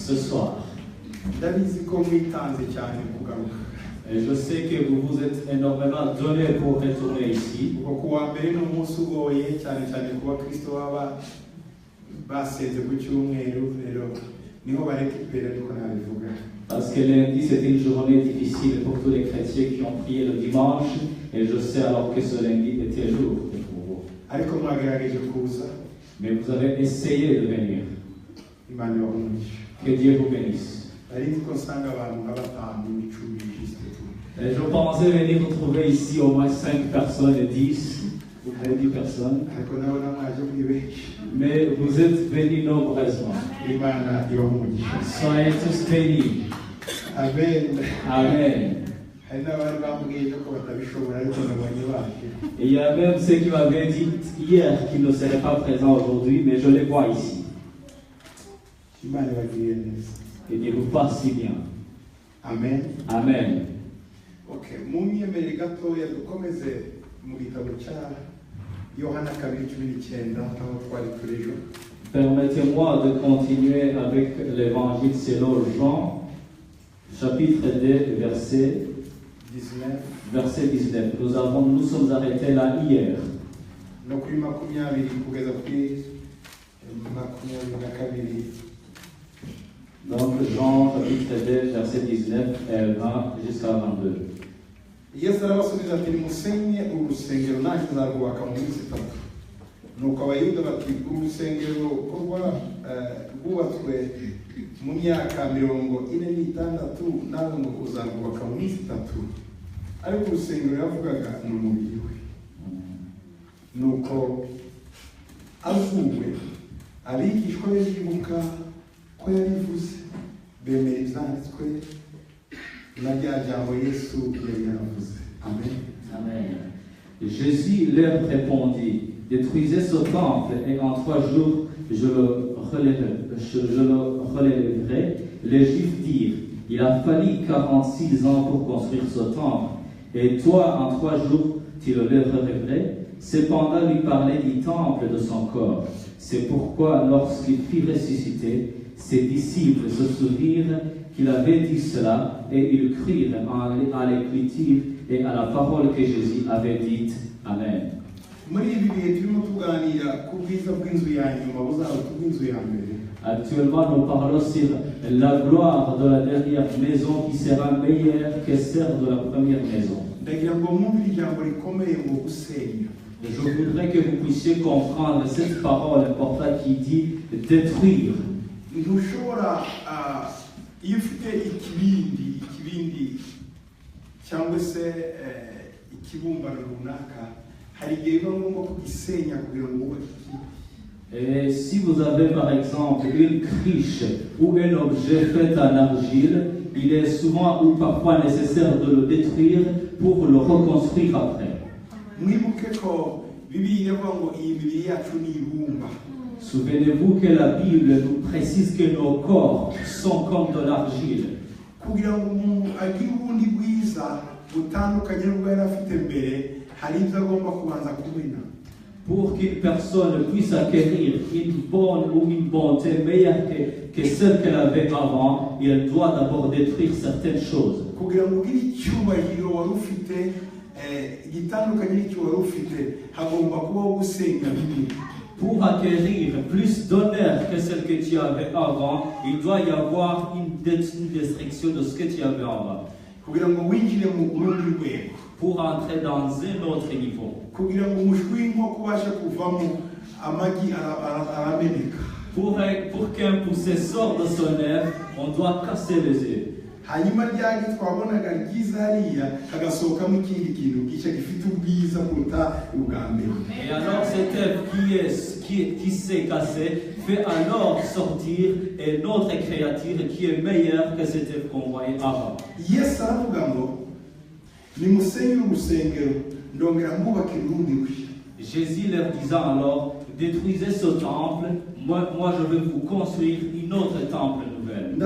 ce soir. Et je sais que vous vous êtes énormément donné pour retourner ici. Parce que lundi c'était une journée difficile pour tous les chrétiens qui ont prié le dimanche. Et je sais alors que ce lundi était lourd pour vous. Mais vous avez essayé de venir. Que Dieu vous bénisse. Et je pensais venir vous trouver ici au moins 5 personnes, 10 ou 10 personnes. Mais vous êtes venus nombreusement. Soyez tous bénis. Amen. Amen. Et il y a même ceux qui m'avaient dit hier qu'ils ne seraient pas présents aujourd'hui, mais je les vois ici. Que Dieu vous fasse si bien. Amen. Amen. Ok, munyemere gatoya dukomeze mu gitabo cya Yohana 2:19 aho twari turejo. Permettez-moi de continuer avec l'évangile selon Jean, chapitre 2, verset 19. Nous sommes arrêtés là hier. No kuri 20 kugeza kuri 22. Donc Jean, chapitre 2, verset 19 et 20 jusqu'à 22. Yesu arabasubiza ati musenye urusengero nanjye nzarwubaka mu minsi 3. Nuko abayuda bati urusengero rwubatswe mu myaka 46 nawe ngo uzarwubaka mu minsi 3. Ariko urusengero yavugaga ni umubiri we. Nuko avuwe abigishwa be bibuka ko yabivuze bemera ibyanditswe na rya jambo Yesu yari yaravuze. Amen. Amen. Jésus leur répondit, détruisez ce temple et en 3 jours je le relèverai. Les Juifs dirent, il a fallu 46 ans pour construire ce temple et toi en 3 jours tu le relèverais. Cependant lui parlait du temple de son corps. C'est pourquoi lorsqu'il fut ressuscité, ses disciples se souvirent qu'il avait dit cela et ils crurent à l'écriture et à la parole que Jésus avait dite. Amen. Actuellement, nous parlons sur la gloire de la dernière maison qui sera meilleure que celle de la première maison. Je voudrais que vous puissiez comprendre cette parole importante qui dit détruire. Iyo ufite ikibindi cyangwa se ikibumbano runaka hari igihe biba ngombwa kugisenya kugira ngo wubake. Et si vous avez par exemple une cruche ou un objet fait en argile, il est souvent ou parfois nécessaire de le détruire pour le reconstruire après. Mwibuke ko Bibiliya ivuga ngo iyi mibiri yacu ni ibumba. Souvenez-vous que la Bible nous précise que nos corps sont comme de l'argile. Pour qu'une personne puisse acquérir une bonne ou une bonté meilleure que celle qu'elle avait avant, elle doit d'abord détruire certaines choses. Pour acquérir plus d'honneur que celle que tu avais avant, il doit y avoir une destruction de ce que tu avais avant. Pour entrer dans un autre niveau. Pour qu'un poussé sorte de son œuf, on doit casser les œufs. hanyuma ryagi twabonaga ryiza hariya hagasohokamo ikindi kintu gice gifite ubwiza kuruta ubwa mbere. Et alors cet œuf qui s'est cassé fait alors sortir une autre créature qui est meilleure que cet œuf qu'on voyait avant. Yesu aravuga ngo nimusenye urusengero ndongera mbubakira urundi rushya. Jésus leur disant alors, détruisez ce temple, moi je vais vous construire une autre temple nouvelle. Je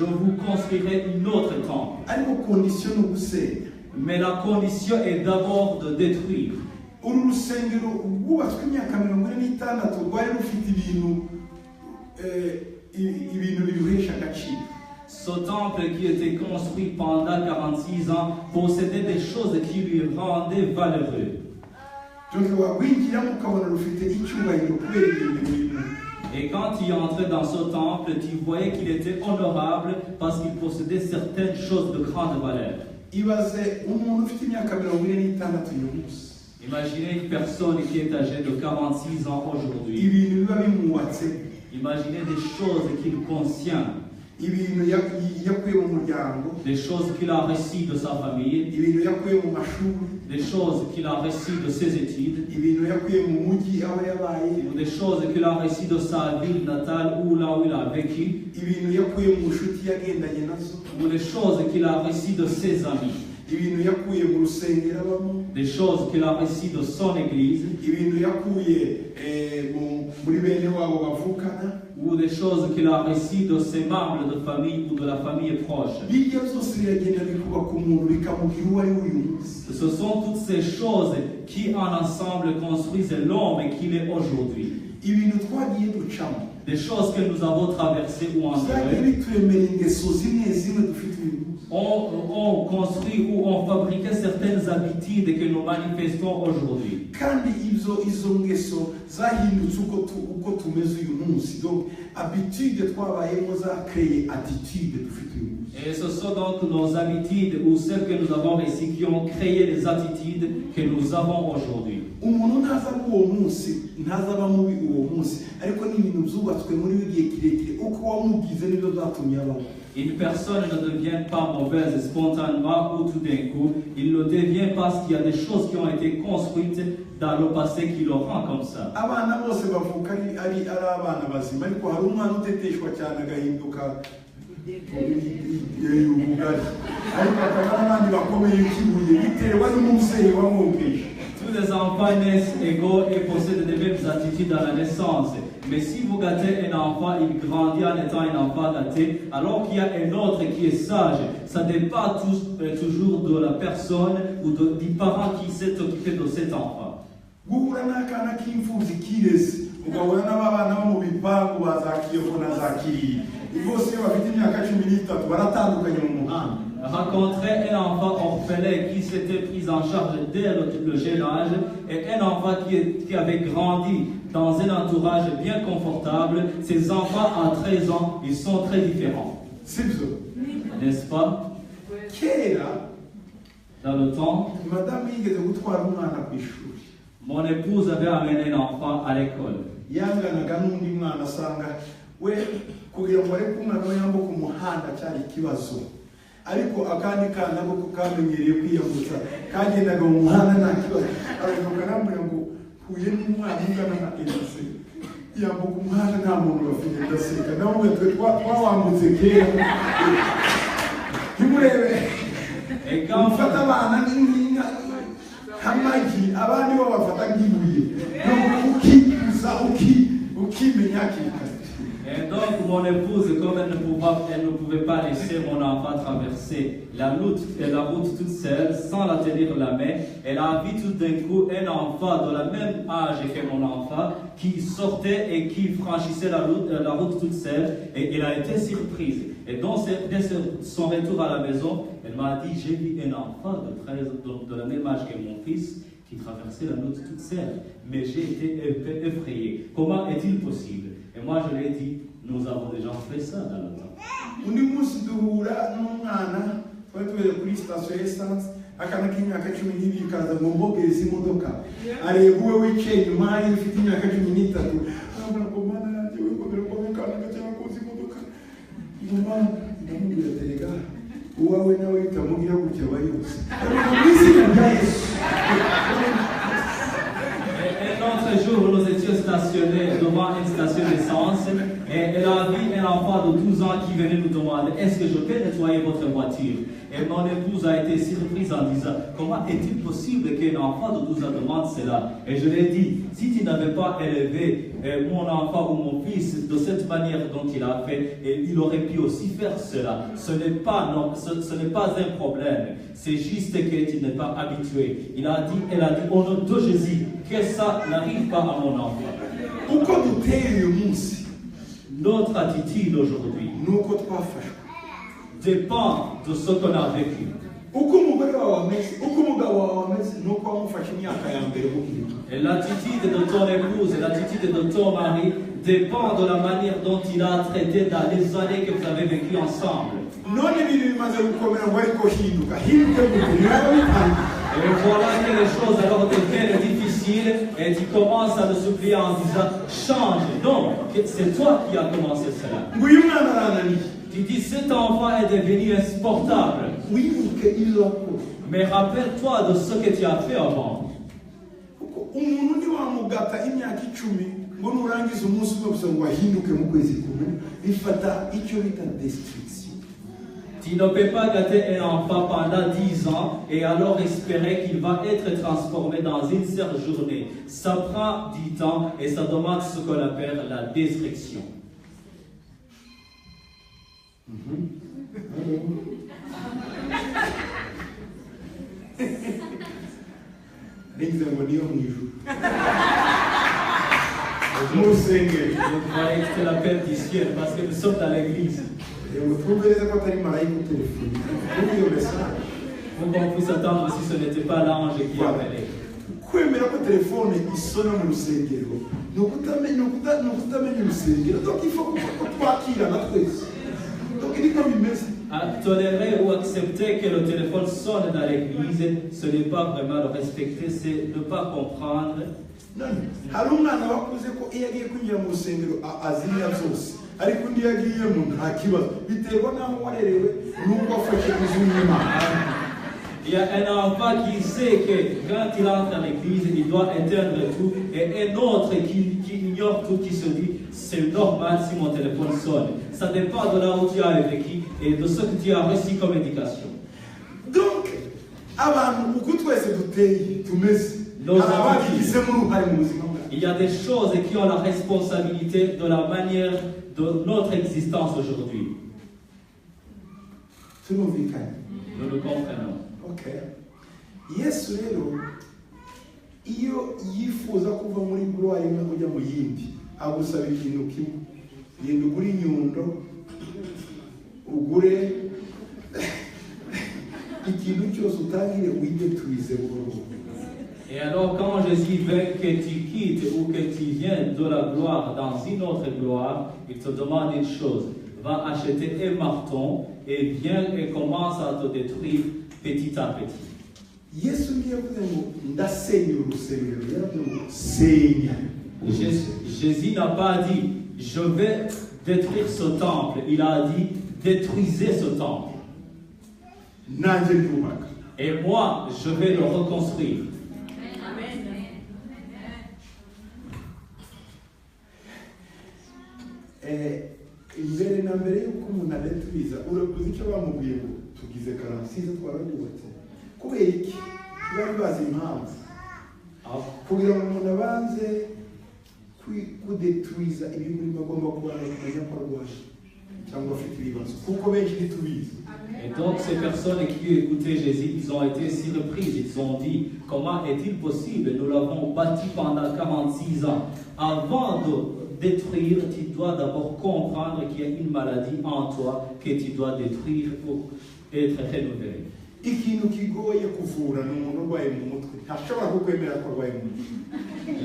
vous construirai une autre temple. Mais la condition est d'abord de détruire. ibintu biruhesha agaciro. Ce temple qui était construit pendant 46 ans possédait des choses qui lui rendaient valeureux. Donc wawinjiramo ukabona rufite icyubahiro kubera ibintu birimo. Et quand il entrait dans ce temple, tu voyais qu'il était honorable parce qu'il possédait certaines choses de grande valeur. Ibaze umuntu ufite imyaka 46 uyu munsi. Imaginez une personne qui est âgée de 46 ans aujourd'hui. Ibintu biba bimuwatse. Imaginez des choses qu'il contient. Ibintu yakuye mu muryango. Des choses qu'il a reçues de sa famille. Ibintu yakuye mu mashuri. Des choses qu'il a reçues de ses études. Ibintu yakuye mu mujyi aho yabaye. Ou des choses qu'il a reçues de sa ville natale ou là où il a vécu. Ibintu yakuye mu nshuti yagendanye nazo. Ou des choses qu'il a reçues de ses amis. Ibintu yakuye mu rusengero abamo. Des choses qu'il a reçues de son église. Ibintu yakuye muri bene wabo bavukana. Ou des choses qu'il a reçues de ses membres de famille ou de la famille proche. Ce sont toutes ces choses qui en ensemble construisent l'homme qu'il est aujourd'hui. Des choses que nous avons traversées ou endurées. On construit ou on fabriquait certaines habitudes que nous manifestons aujourd'hui. Et ce sont donc nos habitudes ou celles que nous avons réussies qui ont créé les attitudes que nous avons aujourd'hui. Une personne ne devient pas mauvaise spontanément ou tout d'un coup. Il le devient parce qu'il y a des choses qui ont été construites dans le passé qui le rend comme ça. Tous les enfants naissent égaux et possèdent les mêmes attitudes à la naissance. Mais si vous gâtez un enfant, il grandit en étant un enfant gâté, alors qu'il y a un autre qui est sage. Ça dépend toujours de la personne ou du parent qui s'est occupé de cet enfant. Rencontrer un enfant orphelin qui s'était pris en charge dès le jeune âge et un enfant qui avait grandi dans un entourage bien confortable, ces enfants à 13 ans, ils sont très différents. N'est-ce pas? Dans le temps, mon épouse avait amené un enfant à l'école. ariko akandi kana ko kamenyereye kwiyambutsa kagendaga mu muhanda nta kibazo ariko kanambura ngo huye n'umwana ungana na Elise yambuka umuhanda nta muntu bafite ndaseka nawe twe twawambutse kera nimurebe ufata abana n'inka hamagi abandi bo bafata nk'ibuye ukibuza ukimenya kika. Et donc mon épouse, comme elle ne pouvait pas laisser mon enfant traverser la route toute seule, sans la tenir la main, elle a vu tout d'un coup un enfant de la même âge que mon enfant qui sortait et qui franchissait la route toute seule, et elle a été surprise. Et donc dès son retour à la maison, elle m'a dit, j'ai vu un enfant de la même âge que mon fils qui traversait la route toute seule, mais j'ai été effrayé. Comment est-il possible? Et moi je lui ai dit, nous avons déjà fait ça dans le temps. Undi munsi duhura n'umwana twari kuri station essence akana k'imyaka 12 kaza ngo mbogeze imodoka areba uwe wicaye inyuma ye ufite imyaka 13 arabona ko mana yanjye we komera ko kana gacyana koza imodoka ngoma ndamubwira terega uwawe nawe itamugira gutya bayose Un autre jour, nous étions stationnés devant une station d'essence et elle a vu un enfant de 12 ans qui venait nous demander est-ce que je peux nettoyer votre voiture? Et mon épouse a été surprise en disant comment est-il possible qu'un enfant de 12 ans demande cela? Et je lui ai dit si tu n'avais pas élevé mon enfant ou mon fils de cette manière dont il a fait, il aurait pu aussi faire cela. Ce n'est pas un problème, c'est juste que tu n'es pas habitué. Elle a dit au nom de Jésus que ça n'arrive pas à mon enfant. Notre attitude aujourd'hui nuko twafashwe. dépend de ce qu'on a vécu. Uko umugore wawe ameze, uko umugabo wawe ameze, nuko wamufashe imyaka ya mbere bukiri. Et l'attitude de ton épouse et l'attitude de ton mari dépend de la manière dont il a traité dans les années que vous avez vécues ensemble. None ibintu bimaze gukomera ngo ariko hinduka hinduke bukiri nawe bitangiye. Et voilà que les choses alors deviennent difficiles et tu commences à te supplier en disant change. Non, c'est toi qui as commencé cela. Nguyu mwana arananiye. Tu dis cet enfant est devenu insupportable. Wibuke ibyo wakoze. Mais rappelle-toi de ce que tu as fait avant. Kuko umuntu ntiwamugata imyaka 10 ngo nurangiza umunsi umwe gusa ngo wahinduke mu kwezi kumwe bifata icyo bita destruction. Tu ne peux pas gâter un enfant pendant 10 ans et alors espérer qu'il va être transformé dans une seule journée. Ça prend du temps et ça demande ce qu'on appelle la destruction. Nigeze ngo niyo mu ijuru. Je croyais que c'était l'appel du ciel parce que nous sommes dans l'église. Twumvirize ko atari marayika utelefoni. Iyo message. Pour qu'on puisse attendre si ce n'était pas l'ange qui appelait. Kwemera ko telefone isona mu rusengero ni ukutamenya urusengero. Donc il faut ko twakira na twese. Donc il comme bimeze. À tolérer ou accepter que le téléphone sonne dans l'église, ce n'est pas vraiment le respecter, c'est ne pas comprendre. Hari umwana wakuze ko iyo agiye kwinjira mu rusengero azimya byose ariko undi yagiyemo nta kibazo biterwa n'aho warerewe n'uko afashe izina. Il y a un enfant qui sait que quand il entre dans l'église, il doit éteindre tout, et un autre qui ignore tout, qui se dit c'est normal si mon téléphone sonne. Ça dépend de là où tu as vécu et de ce que tu as reçu comme éducation. Donc, abantu uko twese duteye tumeze. Il y a des choses qui ont la responsabilité de la manière de notre existence aujourd'hui. Nous le comprenons. Okay. Yesu rero iyo yifuza kuva muri gloire imwe kujya mu yindi agusaba ikintu kimwe. Yenda ugure inyundo ugure ikintu cyose utangire wige tuize buhoro. Et alors quand Jésus veut que tu quittes ou que tu viennes de la gloire dans une autre gloire, il te demande une chose. Va acheter un marteau et viens et commence à te détruire petit à petit. Yesu ntiyavuze ngo ndasenya urusengero, yaravuze ngo senya. Jésus n'a pas dit je vais détruire ce temple, il a dit détruisez ce temple. Nanjye ndubaka. Et moi je vais le reconstruire. Imbere na mbere yuko umuntu areturiza urakuze icyo bamubwiye ngo tugize karansize twararubatse kubera iki bari bazi impamvu kugira ngo umuntu abanze kudeturiza ibintu bimwe agomba kuba kumenya ko arwaye cyangwa afite ibibazo kuko benshi ntitubizi. Et donc ces personnes qui écoutaient Jésus, ils ont été surprises, ils ont dit comment est-il possible, nous l'avons bâti pendant 46 ans. Avant de détruire, tu dois d'abord comprendre qu'il y a une maladie en toi que tu dois détruire pour être renouvelé.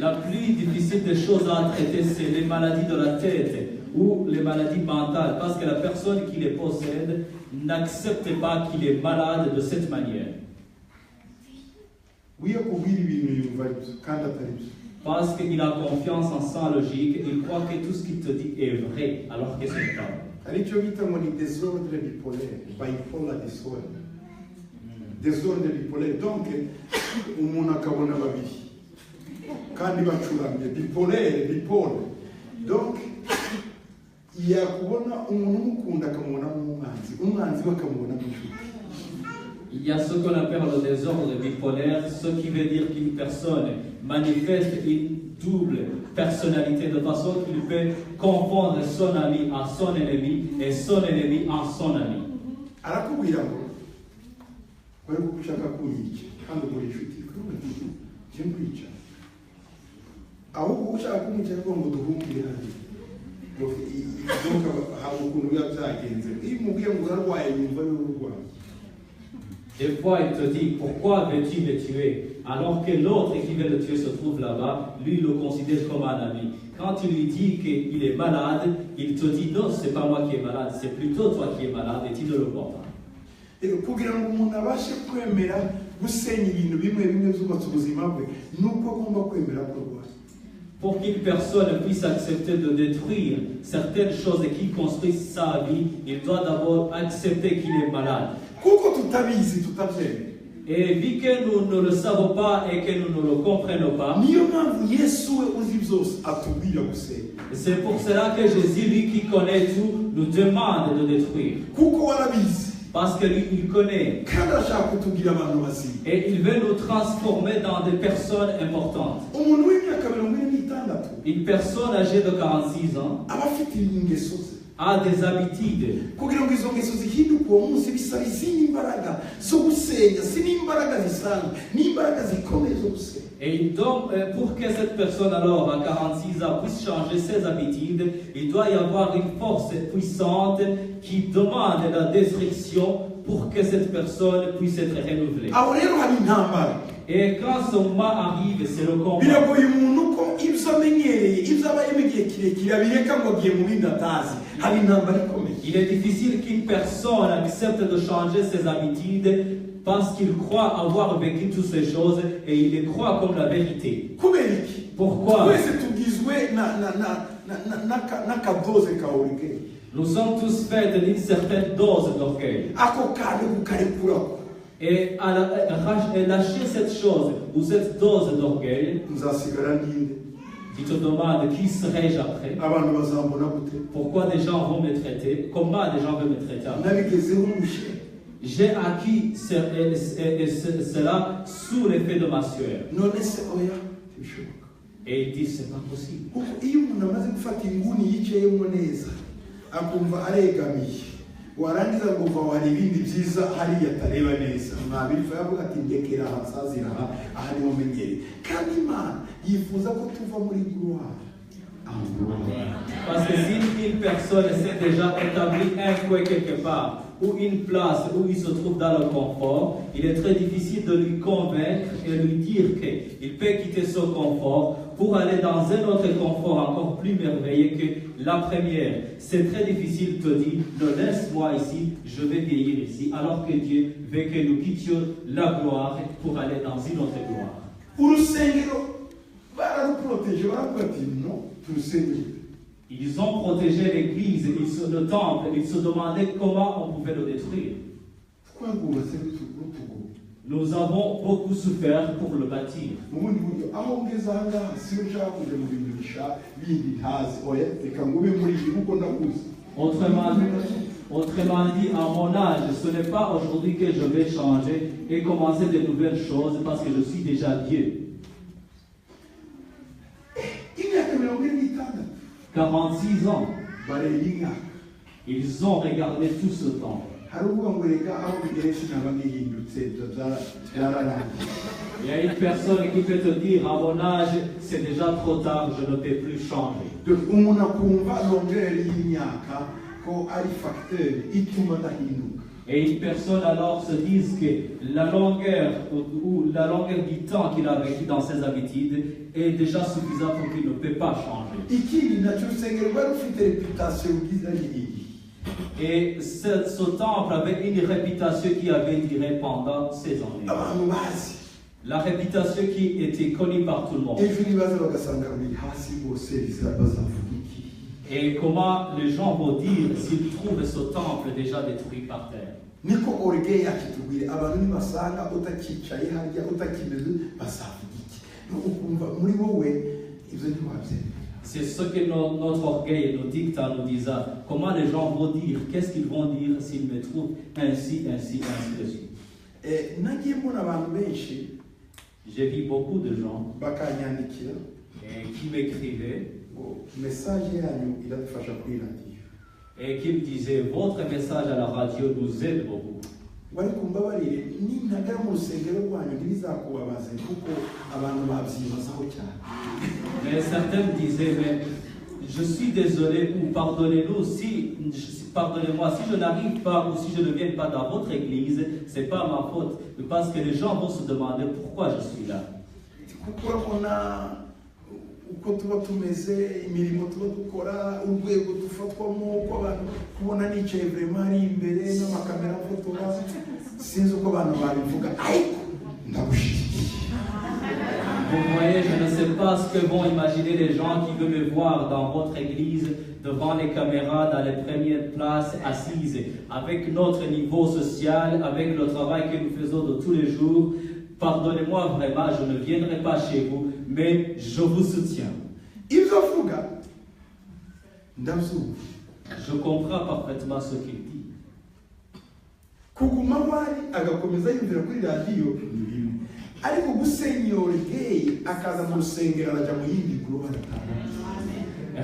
La plus difficile des choses à traiter, c'est les maladies de la tête ou les maladies mentales, parce que la personne qui les possède n'accepte pas qu'il est malade de cette manière. Parce qu'il a confiance en sa logique, il croit que tout ce qu'il te dit est vrai, alors que c'est pas. Désordre bipolaire. Donc, umuntu akabona babiri kandi bacuramye bipolaire bipole. Donc, yakubona umuntu umukunda akamubona umwanzi bakamubona nk'inshuti. Il y a ce qu'on appelle le désordre bipolaire, ce qui veut dire qu'une personne manifeste une double personnalité de façon qu'il peut confondre son ami à son ennemi et son ennemi en son ami. Arakubwira ngo bari gushaka kunyica kandi muri inshuti je nkwica ahubwo ushaka kunyica ngo duhungire hano donc hari ukuntu biba byagenze iyo umubwiye ngo urarwaye yumva niwe urwaye. Des fois, il te dit, pourquoi veux-tu le tuer? Alors que l'autre qui veut le tuer se trouve là-bas, lui il le considère comme un ami. Quand tu lui dis qu'il est malade, il te dit, non, c'est pas moi qui est malade, c'est plutôt toi qui es malade et tu ne le vois pas. Kugira ngo umuntu abashe kwemera gusenya ibintu bimwe bimwe byubatse ubuzima bwe nuko agomba kwemera kurwara. Pour qu'une personne puisse accepter de détruire certaines choses et qu'il construise sa vie, il doit d'abord accepter qu'il est malade. Kuko tutabizi tutabyemera. Et vu que nous ne le savons pas et que nous ne le comprenons pas, niyo mpamvu Yesu we uzi byose atubwira gusenya. C'est pour cela que Jésus, lui qui connaît tout, nous demande de détruire. Kuko warabizi. Parce que lui, il connaît. Kandi ashaka kutugira abantu bazima. Et il veut nous transformer dans des personnes importantes. Umuntu w'imyaka 46 Une personne âgée de 46 ans aba afite ingeso ze. A des habitudes. Kugira ngo izo ngeso zihinduke uwo munsi bisaba izindi imbaraga zo gusenya, si n'imbaraga zisanzwe, n'imbaraga zikomeye zo gusenya. Et donc, pour que cette personne alors à 46 ans puisse changer ses habitudes, il doit y avoir une force puissante qui demande la destruction pour que cette personne puisse être renouvelée. Aho rero hari intambara. Et quand ce moment arrive, c'est le combat. Biragoye umuntu ko ibyo amenyereye, ibyo aba yemeye kirekire abireka ngo agiye mu bindi atazi. Hari intambara ikomeye. Il est difficile qu'une personne accepte de changer ses habitudes parce qu'il croit avoir vécu toutes ces choses et il les croit comme la vérité. Pourquoi? Nous sommes tous faits d'une certaine dose d'orgueil. Et à lâcher cette chose ou cette dose d'orgueil, tu te demandes qui serais-je après? Pourquoi des gens vont me traiter? Comment des gens veulent me traiter après? J'ai acquis cela sous l'effet de ma sueur. Et il dit c'est pas possible. warangiza ngo uva wari ibindi byiza hariya atareba neza mwabifa yavuga ati ndekera hasazira aha ni mumenyere kandi Imana yifuza ko tuva muri gloire. Parce que si une personne s'est déjà établie un coin quelque part ou une place où il se trouve dans le confort, il est très difficile de lui convaincre et lui dire qu'il peut quitter ce confort pour aller dans un autre confort encore plus merveilleux que la première. C'est très difficile de dire, non, laisse-moi ici, je vais vieillir ici, alors que Dieu veut que nous quittions la gloire pour aller dans une autre gloire. Ils ont protégé l'église, le temple, ils se demandaient comment on pouvait le détruire. Nous avons beaucoup souffert pour le bâtir. Autrement dit, à mon âge, ce n'est pas aujourd'hui que je vais changer et commencer de nouvelles choses parce que je suis déjà vieux. 46 ans. Ils ont regardé tout ce temps. Il y a une personne qui peut te dire à mon âge, c'est déjà trop tard, je ne peux plus changer. Et une personne alors se dit que la longueur ou la longueur du temps qu'il a vécu dans ses habitudes est déjà suffisante pour qu'il ne peut pas changer. Et ce temple avait une réputation qui avait duré pendant ces années. La réputation qui était connue par tout le monde. Et comment les gens vont dire s'ils trouvent ce temple déjà détruit par terre. C'est ce que notre orgueil nous dicte en nous disant comment les gens vont dire, qu'est-ce qu'ils vont dire s'ils me trouvent ainsi de suite. J'ai vu beaucoup de gens qui m'écrivaient et qui me disaient votre message à la radio nous aide beaucoup. Mais certains me disaient, mais je suis désolé ou pardonnez-moi si je n'arrive pas ou si je ne viens pas dans votre église, c'est pas ma faute, parce que les gens vont se demander pourquoi je suis là. Uko tuba tumeze imirimo tuba dukora urwego dufatwamo uko abantu kubona nicaye vraiment ari imbere n'amakamera fotora sinzi uko abantu babivuga ariko ndabushikiye. Vous voyez, je ne sais pas ce que vont imaginer les gens qui veulent me voir dans votre église, devant les caméras, dans les premières places, assises, avec notre niveau social, avec le travail que nous faisons de tous les jours. Pardonnez-moi vraiment, je ne viendrai pas chez vous, mais je vous soutiens. Je comprends parfaitement ce qu'il dit.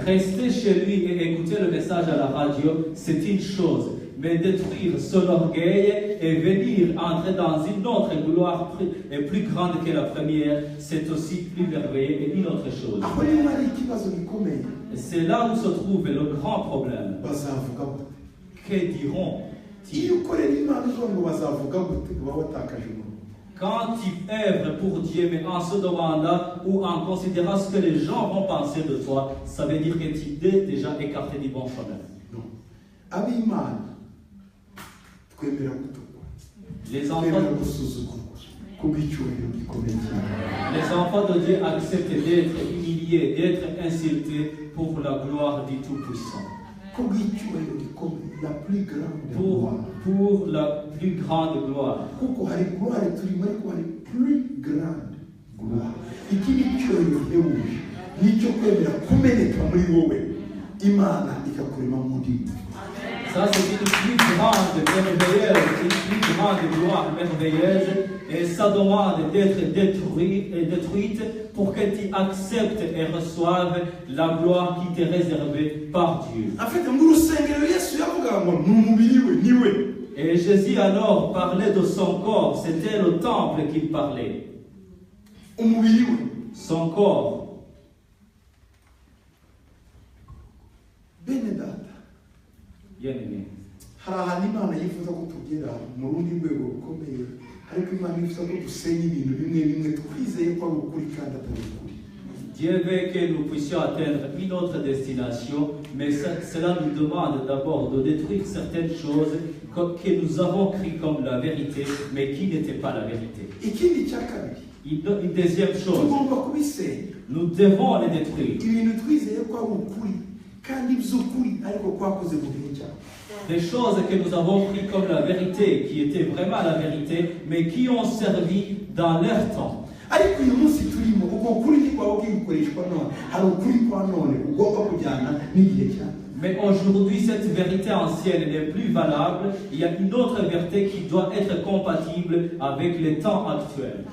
Rester chez lui et écouter le message à la radio, c'est une chose. Mais détruire son orgueil et venir entrer dans une autre gloire plus grande que la première, c'est aussi plus merveilleux et une autre chose. C'est là où se trouve le grand problème. Que diront-ils? Quand tu œuvres pour Dieu, mais en se demandant ou en considérant ce que les gens vont penser de toi, ça veut dire que tu es déjà écarté du bon chemin. Les enfants de Dieu acceptent d'être humiliés, d'être insultés pour la gloire du Tout-Puissant. Pour la plus grande gloire. Ça, c'est une plus grande gloire merveilleuse, et ça demande d'être détruite pour que tu acceptes et reçoives la gloire qui t'est réservée par Dieu. Et Jésus alors parlait de son corps, c'était le temple qu'il parlait. Son corps. Bien-aimé. Dieu veut que nous puissions atteindre une autre destination, mais cela nous demande d'abord de détruire certaines choses que nous avons cru comme la vérité, mais qui n'étaient pas la vérité. Une deuxième chose, nous devons les détruire. Des choses que nous avons pris comme la vérité, qui étaient vraiment la vérité, mais qui ont servi dans leur temps. Mais aujourd'hui, cette vérité ancienne n'est plus valable. Il y a une autre vérité qui doit être compatible avec les temps actuels.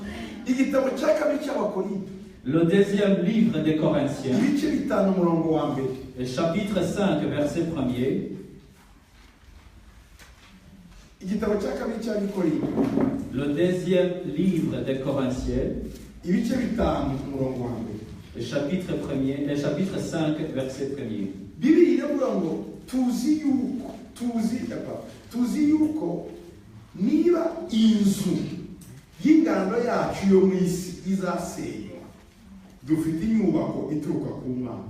Le deuxième livre des Corinthiens, chapitre 5, verset 1er. Le deuxième livre des Corinthiens, chapitre 5, verset 1er. y'ingando yacu yo mu isi izasenywa, dufite inyubako ituruka ku Mana,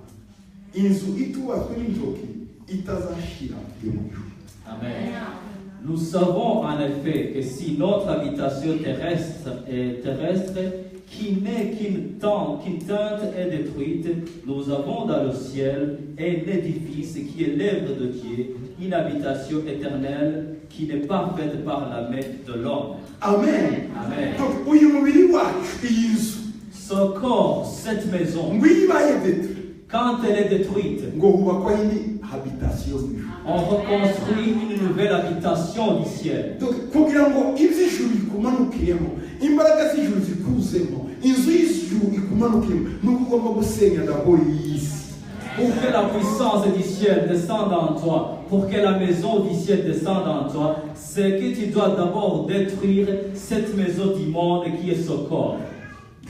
inzu itubatswe n'intoki itazashira yo mu ijuru. Amen. Nous savons en effet que si notre habitation terrestre qui n'est qu'une tente est détruite, nous avons dans le ciel un édifice qui est l'œuvre de Dieu, une habitation éternelle qui n'est pas faite par la main de l'homme. Amen. Amen. Donc, uyu mubiri wacu iyi nzu, ce corps, cette maison, ngwibaye détruite, quand elle est détruite, ngo hubakwa indi habitation mu ijuru. On reconstruit une nouvelle habitation du ciel. Donc, kugira ngo ivy'ijuru ikumanukiremo, imbaraga z'ijuru zikuzemo, inzu y'ijuru ikumanukiremo, nuko ugomba gusenya ndabo y'isi. Pour que la puissance du ciel descende en toi, pour que la maison du ciel descende en toi, c'est que tu dois d'abord détruire cette maison du monde qui est ce corps.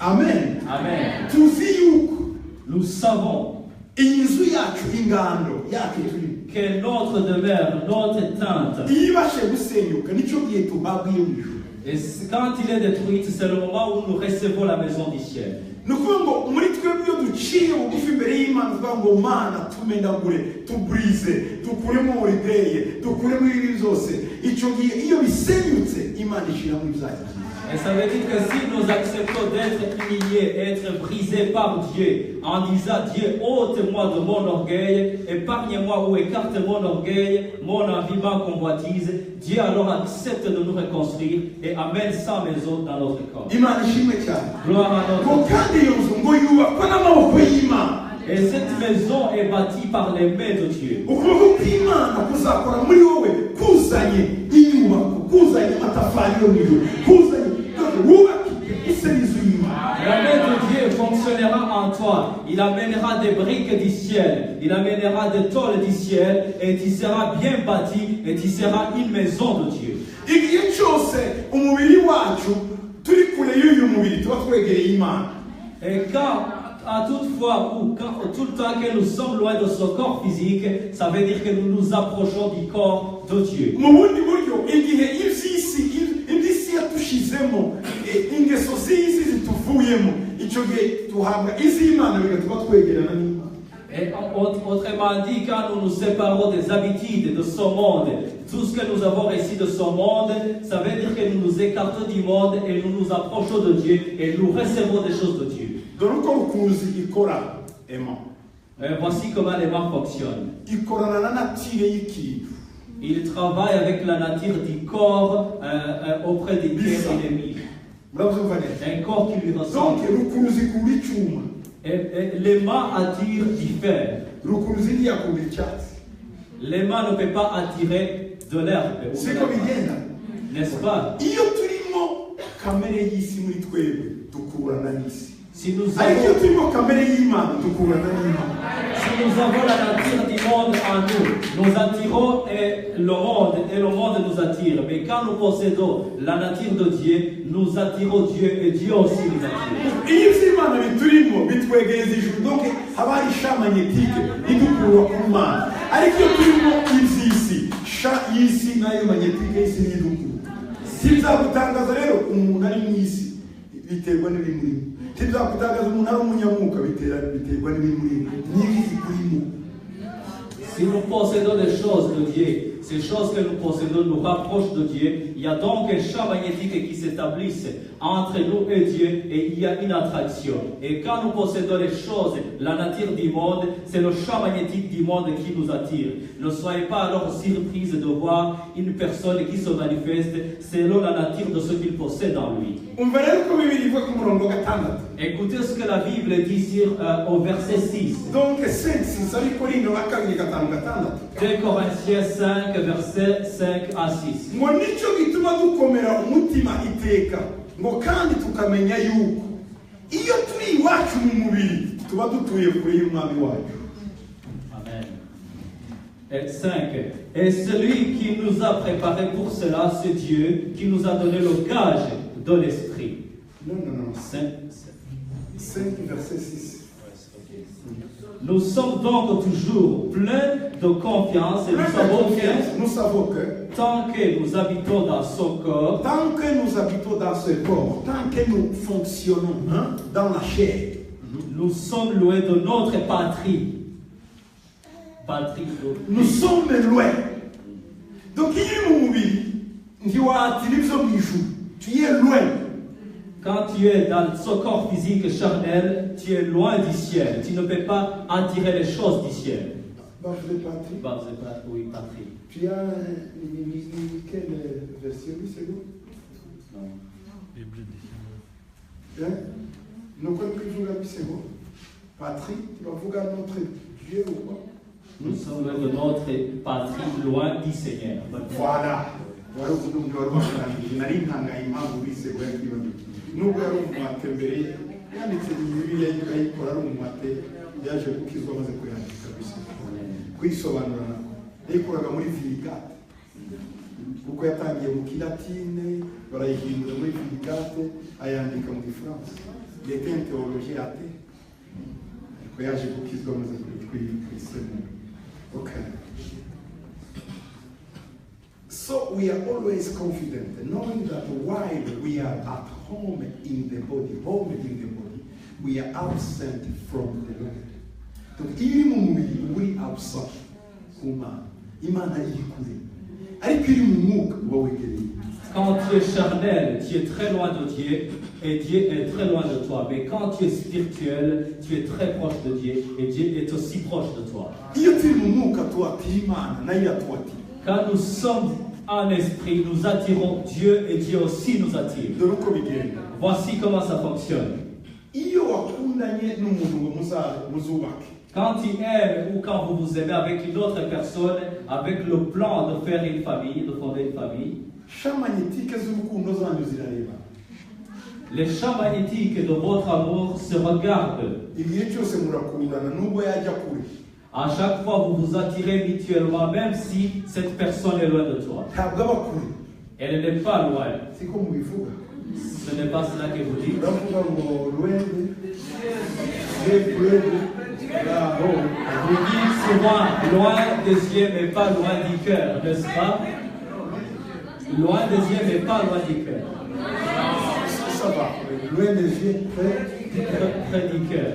Amen. Amen. Tuzi yuko nous savons iyi nzu yacu ingando yacu turimo qui est notre demeure, notre tente. iyo ibashe gusenyuka nicyo gihe tuhabwa iyo mu ijuru. Et quand il est détruit, c'est le moment où nous recevons la maison du ciel. ni ukuvuga ngo muri twebwe iyo duciye bugufi imbere y'Imana tuvuga ngo Mana tumendagure tuburize dukuremo oribeye dukuremo ibi byose, icyo gihe iyo bisenyutse Imana ishyiramo ibyayo. Et ça veut dire que si nous acceptons d'être humiliés, être brisés par Dieu, en disant Dieu, ôte-moi de mon orgueil, épargne-moi ou écarte mon orgueil, mon envie, ma convoitise, Dieu alors accepte de nous reconstruire et amène sa maison dans notre corps. Imana ishimwe cyane. Gloire à notre ngo kandi iyo nzu ngo yubakwa n'amaboko y'Imana. Et cette maison est bâtie par les mains de Dieu. ukuboko kw'Imana kuzakora muri wowe kuzanye inyubako, kuzanye amatafari yo mu ijuru, kuzanye wubakike iserizo y'Imana. La main de Dieu fonctionnera en toi. Il amènera des briques du ciel. Il amènera des tôles du ciel. Et tu seras bien bâti. Et tu seras une maison de Dieu. igihe cyose umubiri wacu turi kure y'uyu mubiri tuba twegereye Imana. Et quand, à toute fois ou quand, tout le temps que nous sommes loin de ce corps physique, ça veut dire que nous nous approchons du corps de Dieu. mu bundi buryo igihe iby'isi yatushizemo ingeso z'isi zituvuyemo, icyo gihe tuhabwa iz'Imana bigatuma twegerana n'Imana. Et autrement dit, quand nous nous séparons des habitudes de ce monde, tout ce que nous avons reçu de ce monde, ça veut dire que nous nous écartons du monde et nous nous approchons de Dieu et nous recevons des choses de Dieu. dore uko rukuruzi ikora ema. Voici comment l'aimant fonctionne. ikorana na natire y'ikintu. Il travaille avec la nature du corps auprès duquel il est mis. murabyumva neza. Un corps qui lui donc ressemble. rukuruzi ikura icyuma. Et l'aimant attire du fer. rukuruzi ntiyakura icyatsi. L'aimant ne peut pas attirer de l'herbe. siko bigenda. N'est-ce pas? iyo turimo kamere y'isi muri twebwe dukurana n'isi. Si nous ariko iyo avons, turimo kamere y'Imana dukurana n'Imana. si nous avons la nature du monde en nous, nous attirons et le monde nous attire. Mais quand nous possédons la nature de Dieu, nous attirons Dieu et Dieu aussi nous attire. iyo iby'Imana biturimo bitwegereza ijuru, donc haba hari sha magnetike idukura ku Mana. ariko iyo turimo iby'isi, sha y'isi nayo magnetike y'isi n'idukura. si byagutangaza rero umuntu ari mu isi biterwa n'ibimurimo. si byagutangaza umuntu ari umunyamwuka biterwa n'ibimurimo. n'iki zikurimo. Si nous possédons des choses de Dieu, ces choses que nous possédons nous rapprochent de Dieu. Il y a donc un champ magnétique qui s'établit entre nous et Dieu et il y a une attraction. Et quand nous possédons les choses, la nature du monde, c'est le champ magnétique du monde qui nous attire. Ne soyez pas alors surprise de voir une personne qui se manifeste selon la nature de ce qu'il possède en lui. umva rero ko Bibiri ivuga ku murongo wa gatandatu. Écoutez ce que la Bible dit au verset 6. donc 5:6 ariko rino wa kabiri gatanu gatandatu. 2 Corinthiens 5, versets 5 à 6. ngo nicyo gituma dukomera umutima iteka, ngo kandi tukamenya yuko iyo turi iwacu mu mubiri tuba dutuye kure y'Umwami wacu. Amen. Et 5. Et celui qui nous a préparé pour cela, c'est Dieu qui nous a donné le gage de l'Esprit. non 5. 5 verset 6. Nous sommes donc toujours pleins de confiance et nous savons que tant que nous habitons dans son corps, tant que nous habitons dans ce corps, tant que nous fonctionnons dans la chair, nous sommes loin de notre patrie. nous sommes loin. donc iyo uri mu mubiri ntiwatira ibyo mu ijuru, tu es loin. Quand tu es dans ce corps physique charnel, tu es loin du ciel. Tu ne peux pas attirer les choses du ciel. Oui, patrie. Tu as quelle version, c'est bon? Non. Nous connaissons la c'est bon. Patrie, tu vas voir notre Dieu ou quoi? Nous sommes loin de notre patrie, loin du Seigneur. Voilà. nubwo yari umumate mbere yanditse Bibiliya ayikora ari umumate, yaje gukizwa amaze kuyandika gusa kwisobanura nako yayikoraga muri Vulgate kuko yatangiye mu Kilatine barayihindura muri Vulgate ayandika mu Gifaransa. Il était un théologien athée ariko yaje gukizwa amaze kuri Kristo. Okay. So we are always confident, knowing that while we are at home in the body, we are absent from the Lord. Donc, il est mon oui absent. Imana yikure. Ariko iri mu mwuka uba wegereye. Quand tu es charnel, tu es très loin de Dieu et Dieu est très loin de toi. Mais quand tu es spirituel, tu es très proche de Dieu et Dieu est aussi proche de toi. Iyo turi mu mwuka tuwatira Imana nayo iratuwatira. Quand nous sommes en esprit, nous attirons Dieu et Dieu aussi nous attire. Dore uko bigenda. Voici comment ça fonctionne. Iyo wakundanye n'umuntu ngo muzubake. Quand tu aimes ou quand vous vous aimez avec une autre personne, avec le plan de faire une famille, de fonder une famille, les champs magnétiques de votre amour se regardent. À chaque fois, vous vous attirez mutuellement, même si cette personne est loin de toi. Elle n'est pas loin. Ce n'est pas cela que vous dites. Vous dites souvent loin des yeux mais pas loin du cœur, n'est-ce pas? Loin des yeux mais pas loin du cœur. Ça va. Loin des yeux, près du cœur.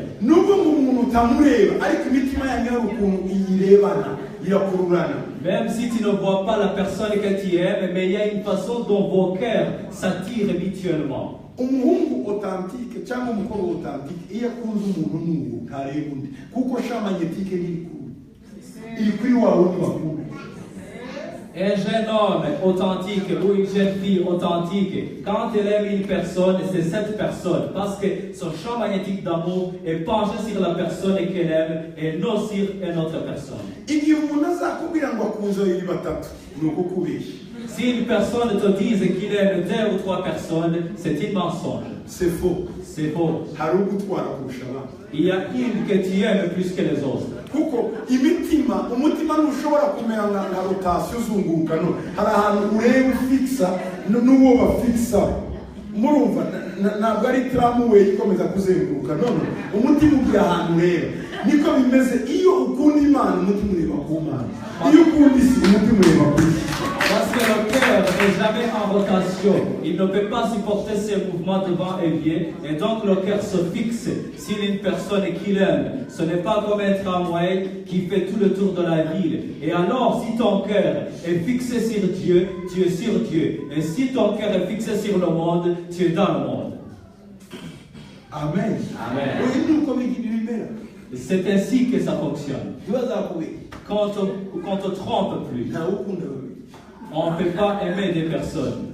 Même si tu ne vois pas la personne que tu aimes, mais il y a une façon dont vos cœurs s'attirent mutuellement. Umuhungu authentique cyangwa umukobwa authentique iyo akunze umuntu n'ubu ntareba undi kuko champ magnétique iri kuri wa wundi wakunda. Un jeune homme authentique ou une jeune fille authentique, quand elle aime une personne, c'est cette personne, parce que son champ magnétique d'amour est penché sur la personne qu'elle aime et non sur une autre personne. Igihe umuntu azakubwira ngo akunze babiri batatu nuko kubeshya. Si une personne te dit qu'il aime 2 ou 3 personnes, c'est un mensonge. C'est faux. C'est faux. Il y a une que tu aimes plus que les autres. Kuko imitima ntushobora kumera nka rotation uzunguruka no hari ahantu ureba ufixa n'uwo bafixa murumva ntabwo ari tramway ikomeza kuzenguruka none umutima ugiye ahantu ureba niko bimeze iyo ukunda Imana umutima ureba ku Mana iyo ukunda isi umutima ureba ku isi. Parce que le cœur n'est jamais en rotation. Il ne peut pas supporter ces mouvements de vent et vient. Et donc le cœur se fixe sur une personne qu'il aime. Ce n'est pas comme un tramway qui fait tout le tour de la ville. Et alors, si ton cœur est fixé sur Dieu, tu es sur Dieu. Et si ton cœur est fixé sur le monde, tu es dans le monde. Amen. Amen. C'est ainsi que ça fonctionne. Quand on te trompe plus, on ne peut pas aimer des personnes.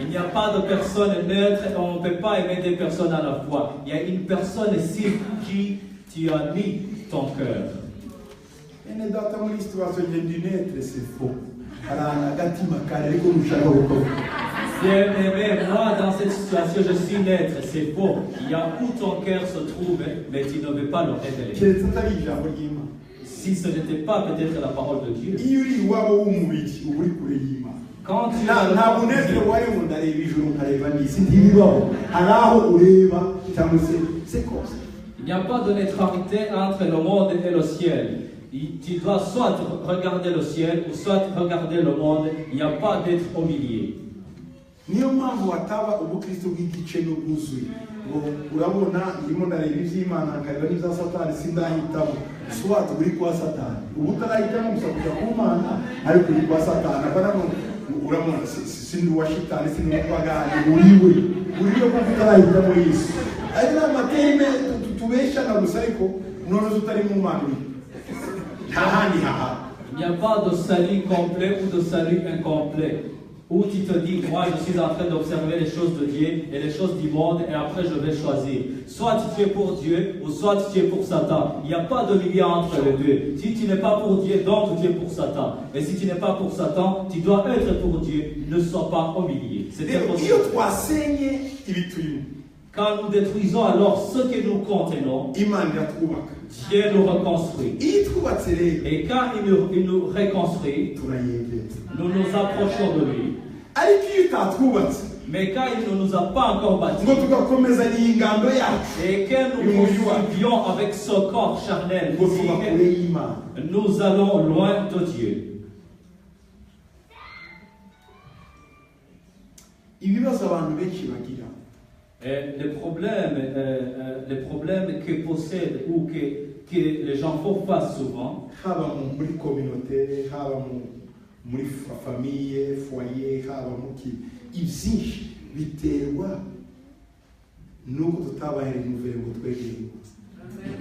Il n'y a pas de personne neutre et on ne peut pas aimer des personnes à la fois. Il y a une personne sur qui tu as mis ton cœur. C'est faux. Bien-aimé, moi dans cette situation je suis neutre, c'est faux. Il y a où ton cœur se trouve, mais tu ne veux pas le révéler. Si ce n'était pas peut-être la parole de Dieu. Quand tu il n'y a pas de neutralité entre le monde et le ciel. Tu dois soit regarder le ciel ou soit regarder le monde. Il n'y a pas d'être au milieu. Niyo mpamvu wataba ubukristo bw'igice n'ubwuzuye ngo urabona ndimo ndareba iby'Imana nkareba n'ibya Satani sindahitamo swat uri kwa Satani ubu utarahitamo gusa kujya ku Mana ariko uri kwa Satani abana urabona sindi wa shitani sindi wa pagani uriwe kuko utarahitamo Yesu ari n'amateme tubesha na gusa ariko none utari mu Mana il n'y a pas de salut complet ou de salut incomplet. Où tu te dis, moi je suis en train d'observer les choses de Dieu et les choses du monde et après je vais choisir. Soit tu es pour Dieu ou soit tu es pour Satan. Il n'y a pas de milieu entre les deux. Si tu n'es pas pour Dieu, donc tu es pour Satan. Et si tu n'es pas pour Satan, tu dois être pour Dieu. Ne sois pas au milieu. C'est impossible. Quand nous détruisons alors ce que nous contenons, Dieu nous reconstruit. Et quand il nous reconstruit, nous nous approchons de lui. Mais quand il ne nous a pas encore bâtis, ngo tugakomeza iyi ngando yacu et que nous poursuivions avec ce corps charnel ngo tuba kure physique, y'Imana. nous allons loin de Dieu. Ibibazo abantu benshi bagira Et les problèmes que possèdent ou que les gens font face souvent, haba muri communauté, haba muri famille, foyer, haba muki, ibyinshi biterwa nuko tutabaye renouvelé ngo twegere.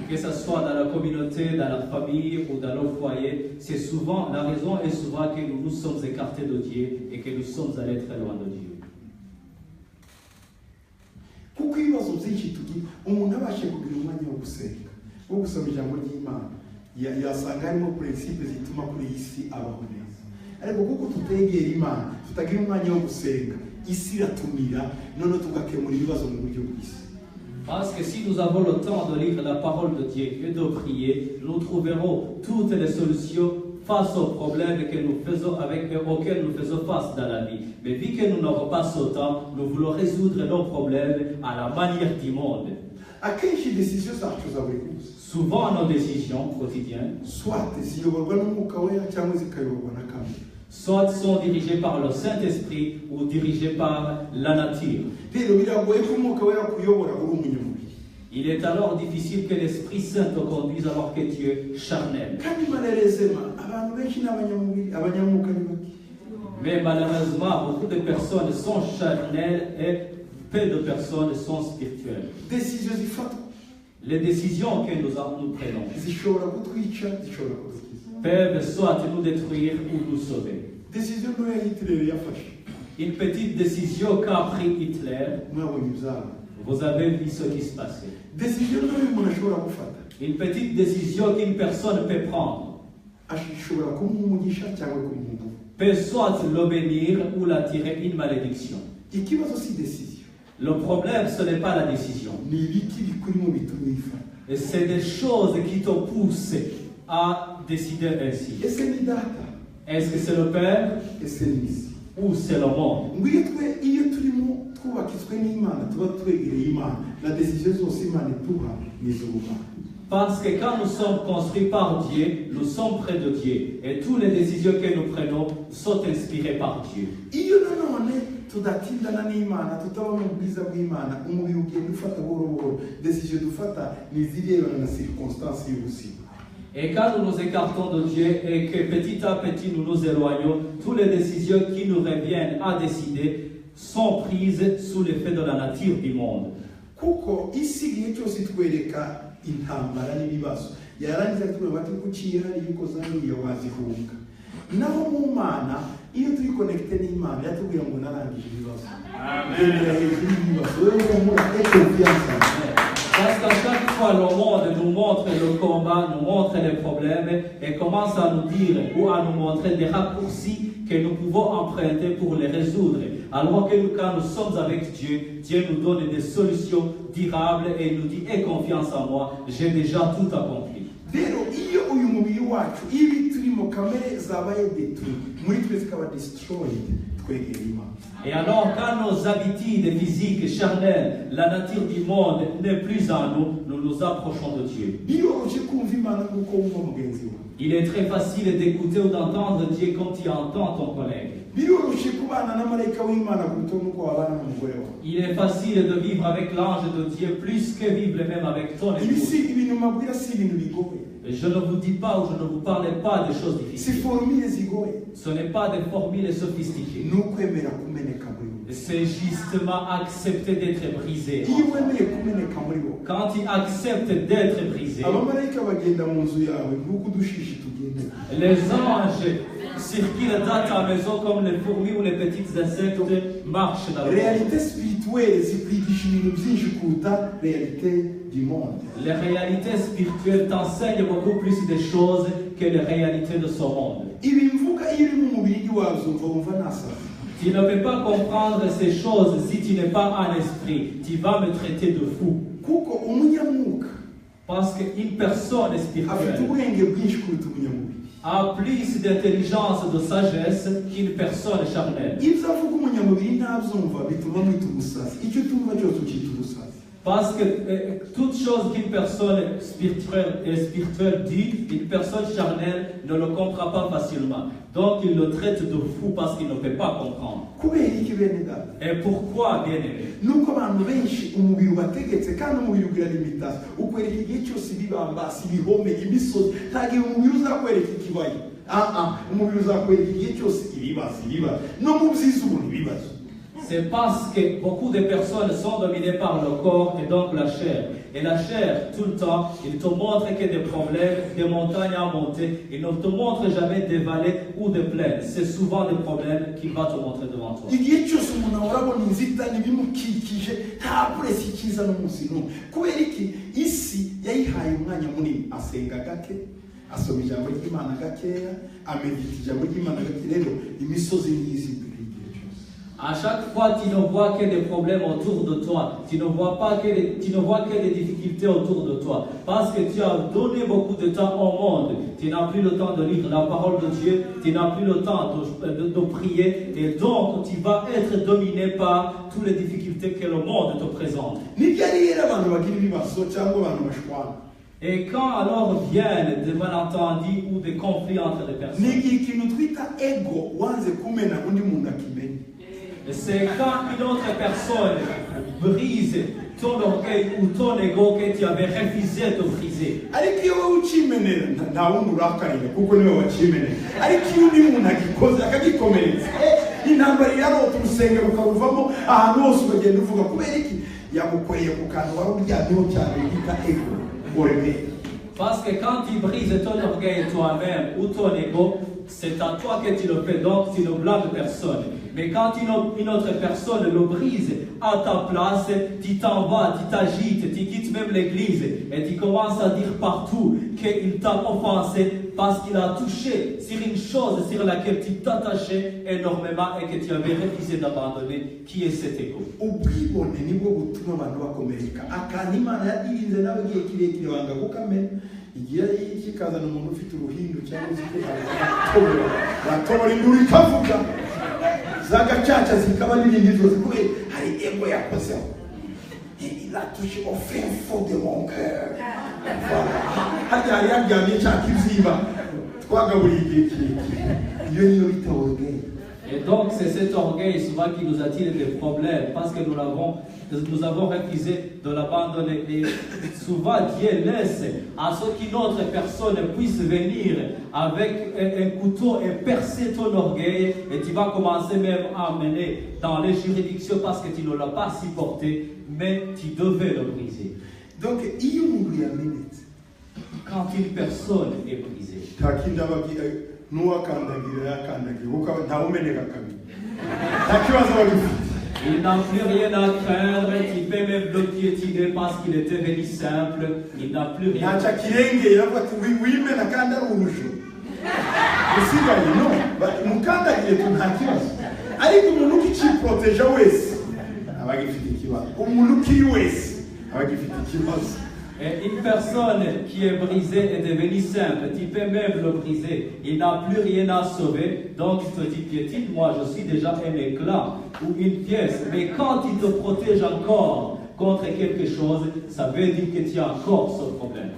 que ce soit dans la communauté, dans la famille ou dans le foyer, c'est souvent, la raison est souvent que nous nous sommes écartés de Dieu et que nous sommes allés très loin de Dieu. Kuko ibibazo byinshi tugira umuntu abashe kugira umwanya wo gusenga wo gusoma ijambo ry'Imana yasanga harimo principe zituma kuri iyi si abaho neza, ariko kuko tutegera Imana tutagira umwanya wo gusenga isi iratumira none tugakemura ibibazo mu buryo bw'isi. Parce que si nous avons le temps de lire la parole de Dieu et de prier, nous trouverons toutes les solutions face aux problèmes que nous faisons auxquels nous faisons face dans la vie. Mais vu que nous n'avons pas ce temps, nous voulons résoudre nos problèmes à la manière du monde. Akenshi décision zacu za buri munsi Souvent, nos décisions quotidiennes, soit ziyoborwa n'umwuka wera cyangwa zikayoborwa na kamere. soit sont dirigées par le Saint-Esprit ou dirigées par la nature. Rero biragoye ko umwuka wera kuyobora uri umunyamubiri. Il est alors difficile que l'Esprit Saint te conduise alors que tu es charnel. Kandi malheureusement abantu benshi n'abanyamubiri abanyamwuka ni bake. Mais malheureusement, beaucoup de personnes sont charnelles et peu de personnes sont spirituelles. Décision zifatwa Les décisions que nous prenons zishobora kutwica zishobora kudukiza. peuvent soit nous détruire ou nous sauver. Décision ntoya Hitler yafashe Une petite décision qu'a pris Hitler, mwabonye ibyaba. vous avez vu ce qui se passait. Décision ntoya umuntu ashobora gufata Une petite décision qu'une personne peut prendre ashobora kumuha umugisha cyangwa kumuha umuvumo. peut soit l'obéir ou l'attirer une malédiction. Ikibazo si décision Le problème, ce n'est pas la décision. ni ibiki bikurimo bituma uyifata. Et c'est des choses qui te poussent à décider ainsi. Ese ni data Est-ce que c'est le Père ese ni isi. ou c'est le monde? ngo iyo turimo twubakitswe n'Imana tuba twegereye Imana na décision zose Imana iduha ni iz'ubumana. Parce que quand nous sommes construits par Dieu, nous sommes près de Dieu. Et toutes les décisions que nous prenons sont inspirées par Dieu. Iyo nanone tudatindana n'Imana tutaba mu bwiza bw'Imana umubiri ugenda ufata buhoro buhoro. Décision dufata ni izirebana na circonstance y'ubuzima. Et quand nous nous écartons de Dieu et que petit à petit nous nous éloignons, toutes les décisions qui nous reviennent à décider sont prises sous l'effet de la nature du monde. Kuko isi igihe cyose itwereka intambara n'ibibazo yarangiza tuba bati kuciye hari yuko zaniye wazihunga. Naho mu Mana iyo turi connecté n'Imana yatubwira ngo narangije ibibazo. Parce qu'à chaque fois le monde nous montre le combat, nous montre les problèmes et commence à nous dire ou à nous montrer des raccourcis que nous pouvons emprunter pour les résoudre. Alors que nous, quand nous sommes avec Dieu, Dieu nous donne des solutions durables et il nous dit « Aie confiance en moi, j'ai déjà tout accompli ». Rero iyo uyu mubiri wacu ibi turimo kamere zabaye détruit muri twe zikaba destroyed twegera Imana. Et alors quand nos habitudes physiques, charnelles, la nature du monde n'est plus en nous, nous nous approchons de Dieu. Biroroshye kumva Imana nk'uko wumva mugenzi wawe. Il est très facile d'écouter ou d'entendre Dieu comme tu entends ton collègue. Biroroshye kubana na marayika w'Imana kuruta nuko wabana n'umugore wawe. Il est facile de vivre avec l'ange de Dieu plus que vivre même avec ton épouse. Ibintu mabwira si ibintu bigoye. Je ne vous dis pas ou je ne vous parle pas de choses Si difficiles. formule zigoye. Ce n'est pas des formules sophistiquées. Nukwemera kumeneka muri wowe. C'est justement accepter d'être brisé. Iyo wemeye kumeneka muri wowe. Quand tu acceptes d'être brisé, Abamarayika bagenda mu nzu yawe nk'uko udushishi tugenda. les anges circulent dans ta maison comme les fourmis ou les petits insectes marchent dans le monde. Réalité spirituelle zikwigisha ibintu byinshi kuruta réalité du monde. Les réalités spirituelles t'enseignent beaucoup plus de choses que les réalités de ce monde. Ibi mvuga iyo uri mu mubiri wazo wumva nasa. Tu ne peux pas comprendre ces choses si tu n'es pas en esprit. Tu vas me traiter de fou. Kuko umunyamwuka Parce qu'une personne afite spirituelle ubwenge bwinshi kuruta umunyamubiri. a plus d'intelligence, de sagesse qu'une personne charnelle. ibyo avuga umunyamubiri ntabyumva bituma mwita umusazi icyo utumva cyose ukita umusazi. Parce que toute chose qu'une personne spirituelle dit, une personne charnelle ne le comprend pas facilement. Donc il le traite de fou parce qu'il ne peut pas comprendre. kubera iki bene data? Et pourquoi, bien aimé? nuko abantu benshi umubiri ubategetse kandi umubiri ugira limitasi ukwereka igihe cyose ibibambasi ibihome imisozi nta gihe umubiri uzakwereka ikibaya umubiri uzakwereka igihe cyose ibibazo no mu byiza ubona ibibazo. C'est parce que beaucoup de personnes sont dominées par le corps et donc la chair. Et la chair, tout le temps, il te montre qu'il y a des problèmes, des montagnes à monter. Il ne te montre jamais des vallées ou des plaines. C'est souvent des problèmes qu'il va te montrer devant toi. igihe cyose umuntu ahora abona inzitane bimukikije nta puresi ikiza n'umunsi n'umwe kubera iki isi yayihaye umwanya munini asenga gake asoma ijambo ry'Imana gakeya amedita ijambo ry'Imana gake rero imisozi n'izi. À chaque fois, tu ne vois que des problèmes autour de toi. Tu ne vois que des difficultés autour de toi. Parce que tu as donné beaucoup de temps au monde. Tu n'as plus le temps de lire la parole de Dieu. Tu n'as plus le temps de prier. Et donc, tu vas être dominé par toutes les difficultés que le monde te présente. Et quand alors viennent des malentendus ou des conflits entre les personnes, c'est quand une autre personne brise ton orgueil ou ton ego que tu avais refusé de briser. Parce que quand tu brises ton orgueil toi-même ou ton ego, c'est à toi que tu le fais, donc tu ne blâmes personne. Mais quand une autre personne le brise à ta place, tu t'en vas, tu t'agites, tu quittes même l'église et tu commences à dire partout qu'il t'a offensé parce qu'il a touché sur une chose sur laquelle tu t'attachais énormément et que tu avais refusé d'abandonner, qui est cet ego. igihe kikazana umuntu ufite uruhindu cyangwa batobora induru ikavuga zagacaca zikaba n'ibindi byose kubera hari ego yakozeho. Il a touché au fin fond de mon cœur. Hajya hari yaryamye cyangwa iziba twagaburiye igihe kirekire iyo niyo bita orgueil. Et donc c'est cet orgueil souvent qui nous attire des problèmes parce que nous avons refusé de l'abandonner. Et souvent Dieu laisse à ce qu'une autre personne puisse venir avec un couteau et percer ton orgueil et tu vas commencer même à mener dans les juridictions parce que tu ne l'as pas supporté, mais tu devais le briser. Donc quand une personne est brisée, il n'a plus rien à craindre, il peut même le piétiner parce qu'il est devenu simple, il n'a plus rien à craindre. Et une personne qui est brisée est devenue simple. Tu peux même le briser. Il n'a plus rien à sauver. Donc il te dit, piétine, moi je suis déjà un éclat ou une pièce. Mais quand il te protège encore contre quelque chose, ça veut dire que tu as encore ce problème.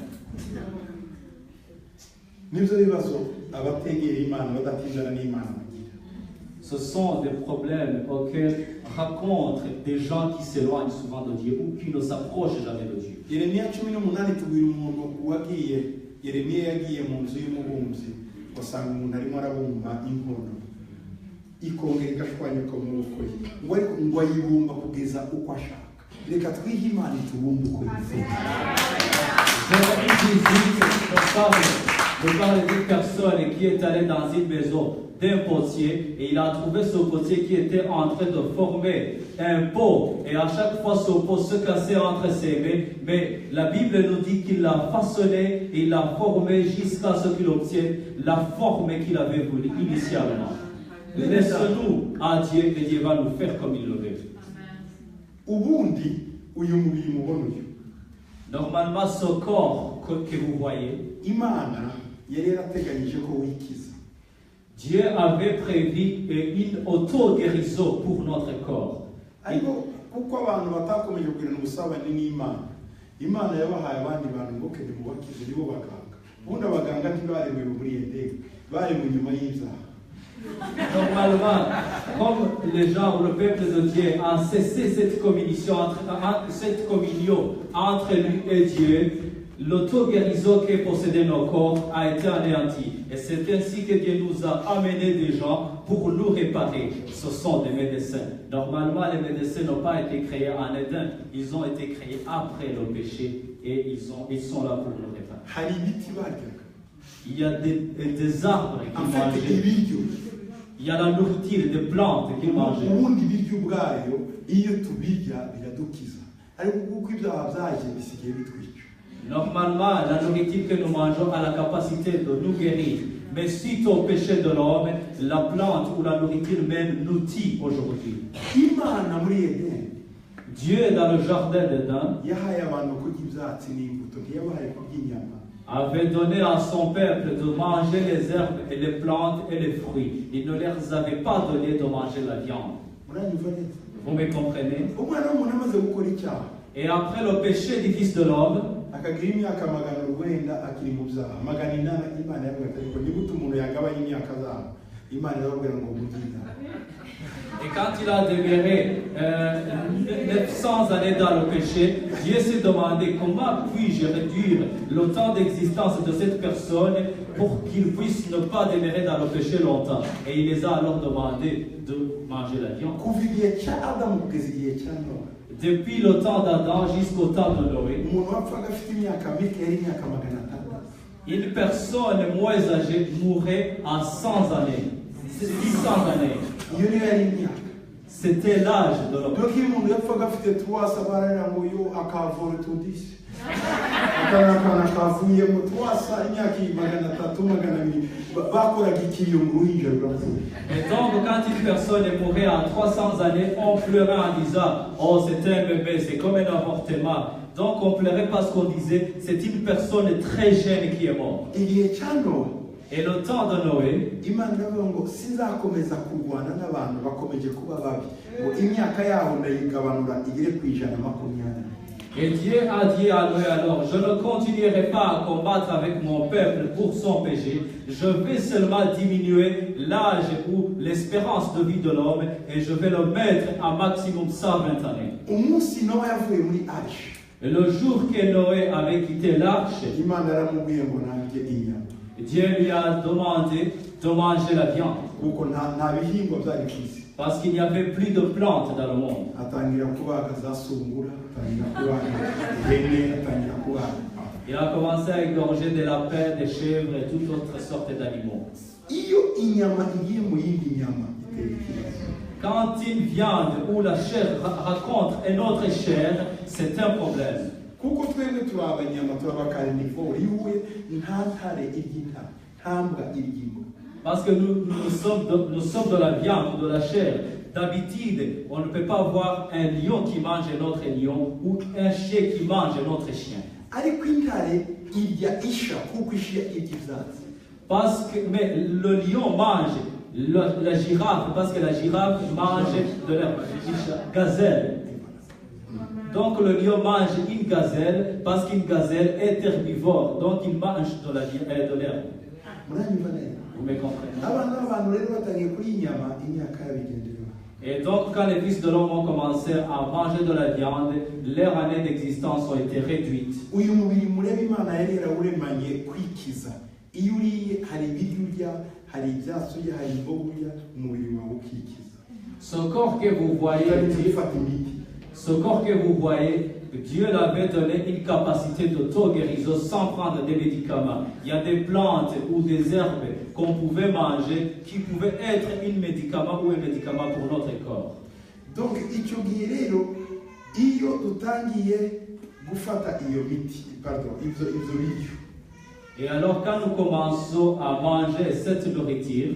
Ce sont des problèmes auxquels racontent des gens qui s'éloignent souvent de Dieu ou qui ne s'approchent jamais de Dieu. Yeremiya 18 tubwira umuntu wagiye Yeremiya yagiye mu nzu y'umubumbyi wasanga umuntu arimo arabumba inkono ikongera igashwanyuka mu maboko ye ngo ayibumba kugeza uko ashaka. Reka twihe Imana itubumbe uko yifuza. Je parle d'une personne qui est allée dans une maison d'un potier et il a trouvé ce potier qui était en train de former un pot et à chaque fois ce pot se cassait entre ses mains, mais la Bible nous dit qu'il l'a façonné et il l'a formé jusqu'à ce qu'il obtienne la forme qu'il avait voulu initialement. Laisse-nous à Dieu et Dieu va nous faire comme il le veut. Ubundi uyu mubiri mubona uyu Normalement ce corps que vous voyez, Imana yari yarateganyije ko wikiza. Dieu avait prévu une auto-guérison pour notre corps. Ariko kuko abantu batakomeje kugirana ubusabane n'Imana, Imana yabahaye abandi bantu ngo kende mubakize nibo baganga. Ubundi abaganga ntibaremewe muri Edeni, bari mu nyuma y'ibyaha. Normalement, comme les gens, le peuple de Dieu a cessé cette communion entre lui et Dieu, l'auto-guérison que possédaient nos corps a été anéantie. Et c'est ainsi que Dieu nous a amené des gens pour nous réparer. Ce sont des médecins. Normalement, les médecins n'ont pas été créés en Éden. Ils ont été créés après le péché et ils sont là pour nous réparer. Il y a des arbres qui mangeaient. Il y a la nourriture, des plantes qui mangeaient. Normalement, la nourriture que nous mangeons a la capacité de nous guérir. Mais suite au péché de l'homme, la plante ou la nourriture même nous tue aujourd'hui. Dieu, dans le jardin d'Éden, avait donné à son peuple de manger les herbes et les plantes et les fruits. Il ne leur avait pas donné de manger la viande. Vous me comprenez? Et après le péché du Fils de l'homme, et quand il a demeuré 900 années dans le péché, Dieu s'est demandé comment puis-je réduire le temps d'existence de cette personne pour qu'il puisse ne pas demeurer dans le péché longtemps. Et il les a alors demandé de manger la viande. Depuis le temps d'Adam jusqu'au temps de Noé, une personne moins âgée mourait à 100 années. 600 années. C'était l'âge de l'homme. Et donc quand une personne est morte à 300 années, on pleurait en disant « Oh, c'est un bébé, c'est comme un avortement ». Donc on pleurait parce qu'on disait « C'est une personne très jeune qui est morte ». Et le temps de Noé, et Dieu a dit à Noé alors, je ne continuerai pas à combattre avec mon peuple pour son péché, je vais seulement diminuer l'âge ou l'espérance de vie de l'homme et je vais le mettre à maximum 120 années. Et le jour que Noé avait quitté l'arche, Dieu lui a demandé de manger la viande. Parce qu'il n'y avait plus de plantes dans le monde. Il a commencé à égorger des lapins, des chèvres et toute autre sorte d'animaux. Quand une viande ou la chair rencontre une autre chair, c'est un problème. Parce que nous sommes de la viande ou de la chair. D'habitude, on ne peut pas voir un lion qui mange un autre lion ou un chien qui mange un autre chien. Mais le lion mange la girafe parce que la girafe mange de l'herbe. Gazelle. Donc le lion mange une gazelle parce qu'une gazelle est herbivore. Donc il mange de l'herbe. Vous me comprenez? Et donc quand les fils de l'homme ont commencé à manger de la viande, leurs années d'existence ont été réduites. Ce corps que vous voyez, Dieu l'avait donné une capacité d'auto-guérison sans prendre des médicaments. Il y a des plantes ou des herbes qu'on pouvait manger qui pouvaient être un médicament ou un médicament pour notre corps. Donc, et alors quand nous commençons à manger cette nourriture,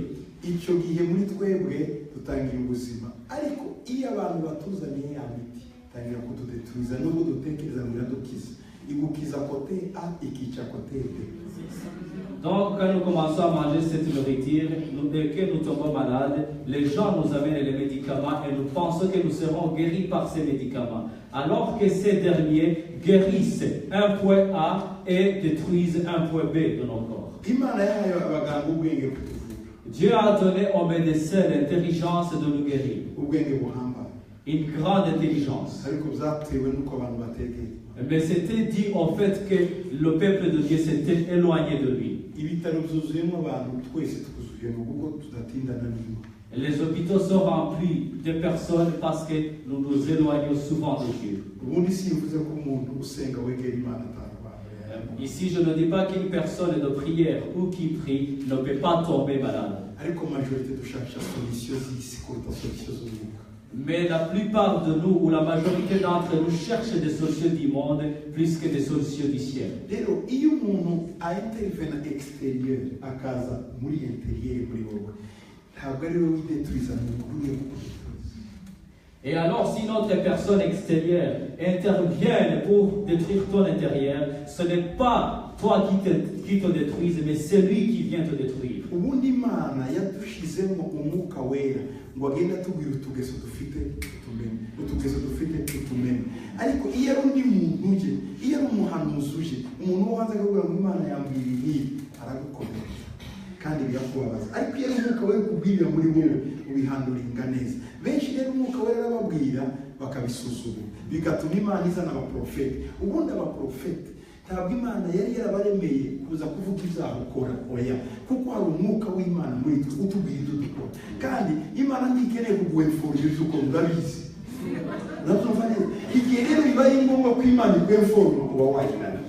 donc quand nous commençons à manger cette nourriture et que nous tombons malades, les gens nous amènent les médicaments et nous pensons que nous serons guéris par ces médicaments. Alors que ces derniers guérissent un point A et détruisent un point B de nos corps. Dieu a donné aux médecins l'intelligence de nous guérir. Une grande intelligence. Mais c'était dit au fait que le peuple de Dieu s'était éloigné de lui. Les hôpitaux sont remplis de personnes parce que nous nous éloignons souvent de Dieu. Ici, je ne dis pas qu'une personne de prière ou qui prie ne peut pas tomber malade. Mais la plupart de nous, ou la majorité d'entre nous, cherchent des solutions du monde plus que des solutions du ciel. Et alors, si notre personne extérieure intervient pour détruire ton intérieur, ce n'est pas toi qui te détruise, mais c'est lui qui vient te détruire. kandi birakubabaza ariko iyo umwuka we kubwira muri wowe ubihanduringa neza benshi rero umwuka we arababwira bakabisuzuma bigatuma Imana izana abaprofeti ubundi abaprofeti ntabwo Imana yari yarabaremeye kuza kuvuga ibyaha ukora oya kuko hari umwuka w'Imana muri twe utubwira ibyo dukora kandi Imana ntikeneye kuguhemfurira ibyo ukora urabizi urabyumva neza igihe rero bibaye ngombwa ko Imana iguhemfurira uba wayinaniye.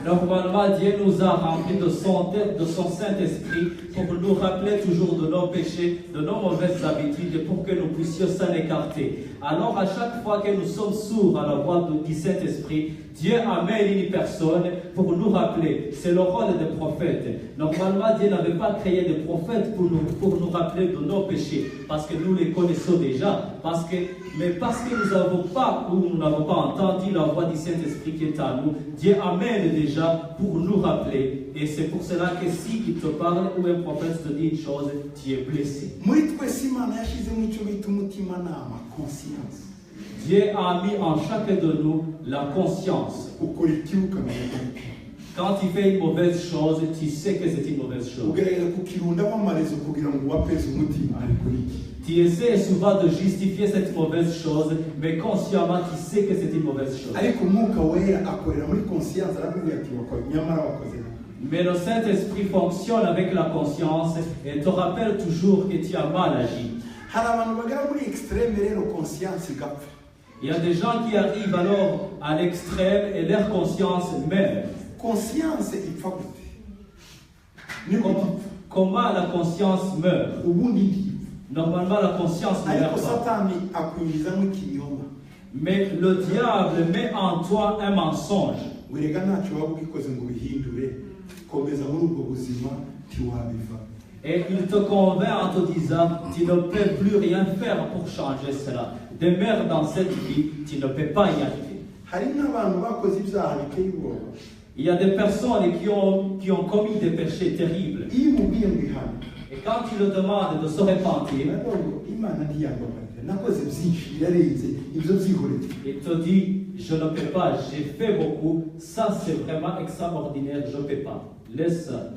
Normalement, Dieu nous a remplis de son Saint-Esprit pour nous rappeler toujours de nos péchés, de nos mauvaises habitudes, pour que nous puissions s'en écarter. Alors, à chaque fois que nous sommes sourds à la voix du Saint-Esprit, Dieu amène une personne pour nous rappeler. C'est le rôle des prophètes. Normalement, Dieu n'avait pas créé des prophètes pour nous rappeler de nos péchés, parce que nous les connaissons déjà. Mais parce que nous n'avons pas entendu la voix du Saint-Esprit qui est à nous, Dieu amène déjà pour nous rappeler. Et c'est pour cela que si il te parle ou un prophète te dit une chose, tu es blessé. Dieu a mis en chacun de nous la conscience. Quand tu fais une mauvaise chose, tu sais que c'est une mauvaise chose. Tu essaies souvent de justifier cette mauvaise chose, mais consciemment tu sais que c'est une mauvaise chose. Mais le Saint-Esprit fonctionne avec la conscience et te rappelle toujours que tu as mal agi. Il y a des gens qui arrivent alors à l'extrême et leur conscience meurt. Comment la conscience meurt? Normalement, la conscience ne meurt pas. Mais le diable met en toi un mensonge. Et il te convainc en te disant, tu ne peux plus rien faire pour changer cela. Demeure dans cette vie, tu ne peux pas y arriver. Il y a des personnes qui ont commis des péchés terribles. Et quand tu le demandes de se repentir, il te dit, je ne peux pas, j'ai fait beaucoup, ça c'est vraiment extraordinaire, je ne peux pas. Laisse ça.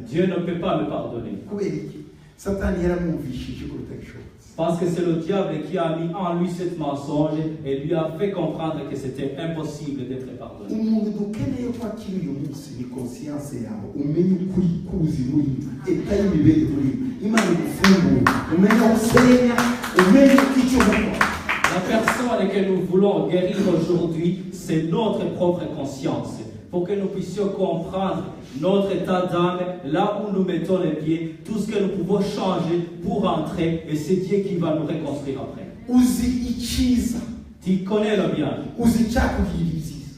Dieu ne peut pas me pardonner. Parce que c'est le diable qui a mis en lui ce mensonge et lui a fait comprendre que c'était impossible d'être pardonné. La personne que nous voulons guérir aujourd'hui, c'est notre propre conscience. Pour que nous puissions comprendre notre état d'âme, là où nous mettons les pieds, tout ce que nous pouvons changer pour entrer, et c'est Dieu qui va nous reconstruire après. Tu connais le bien.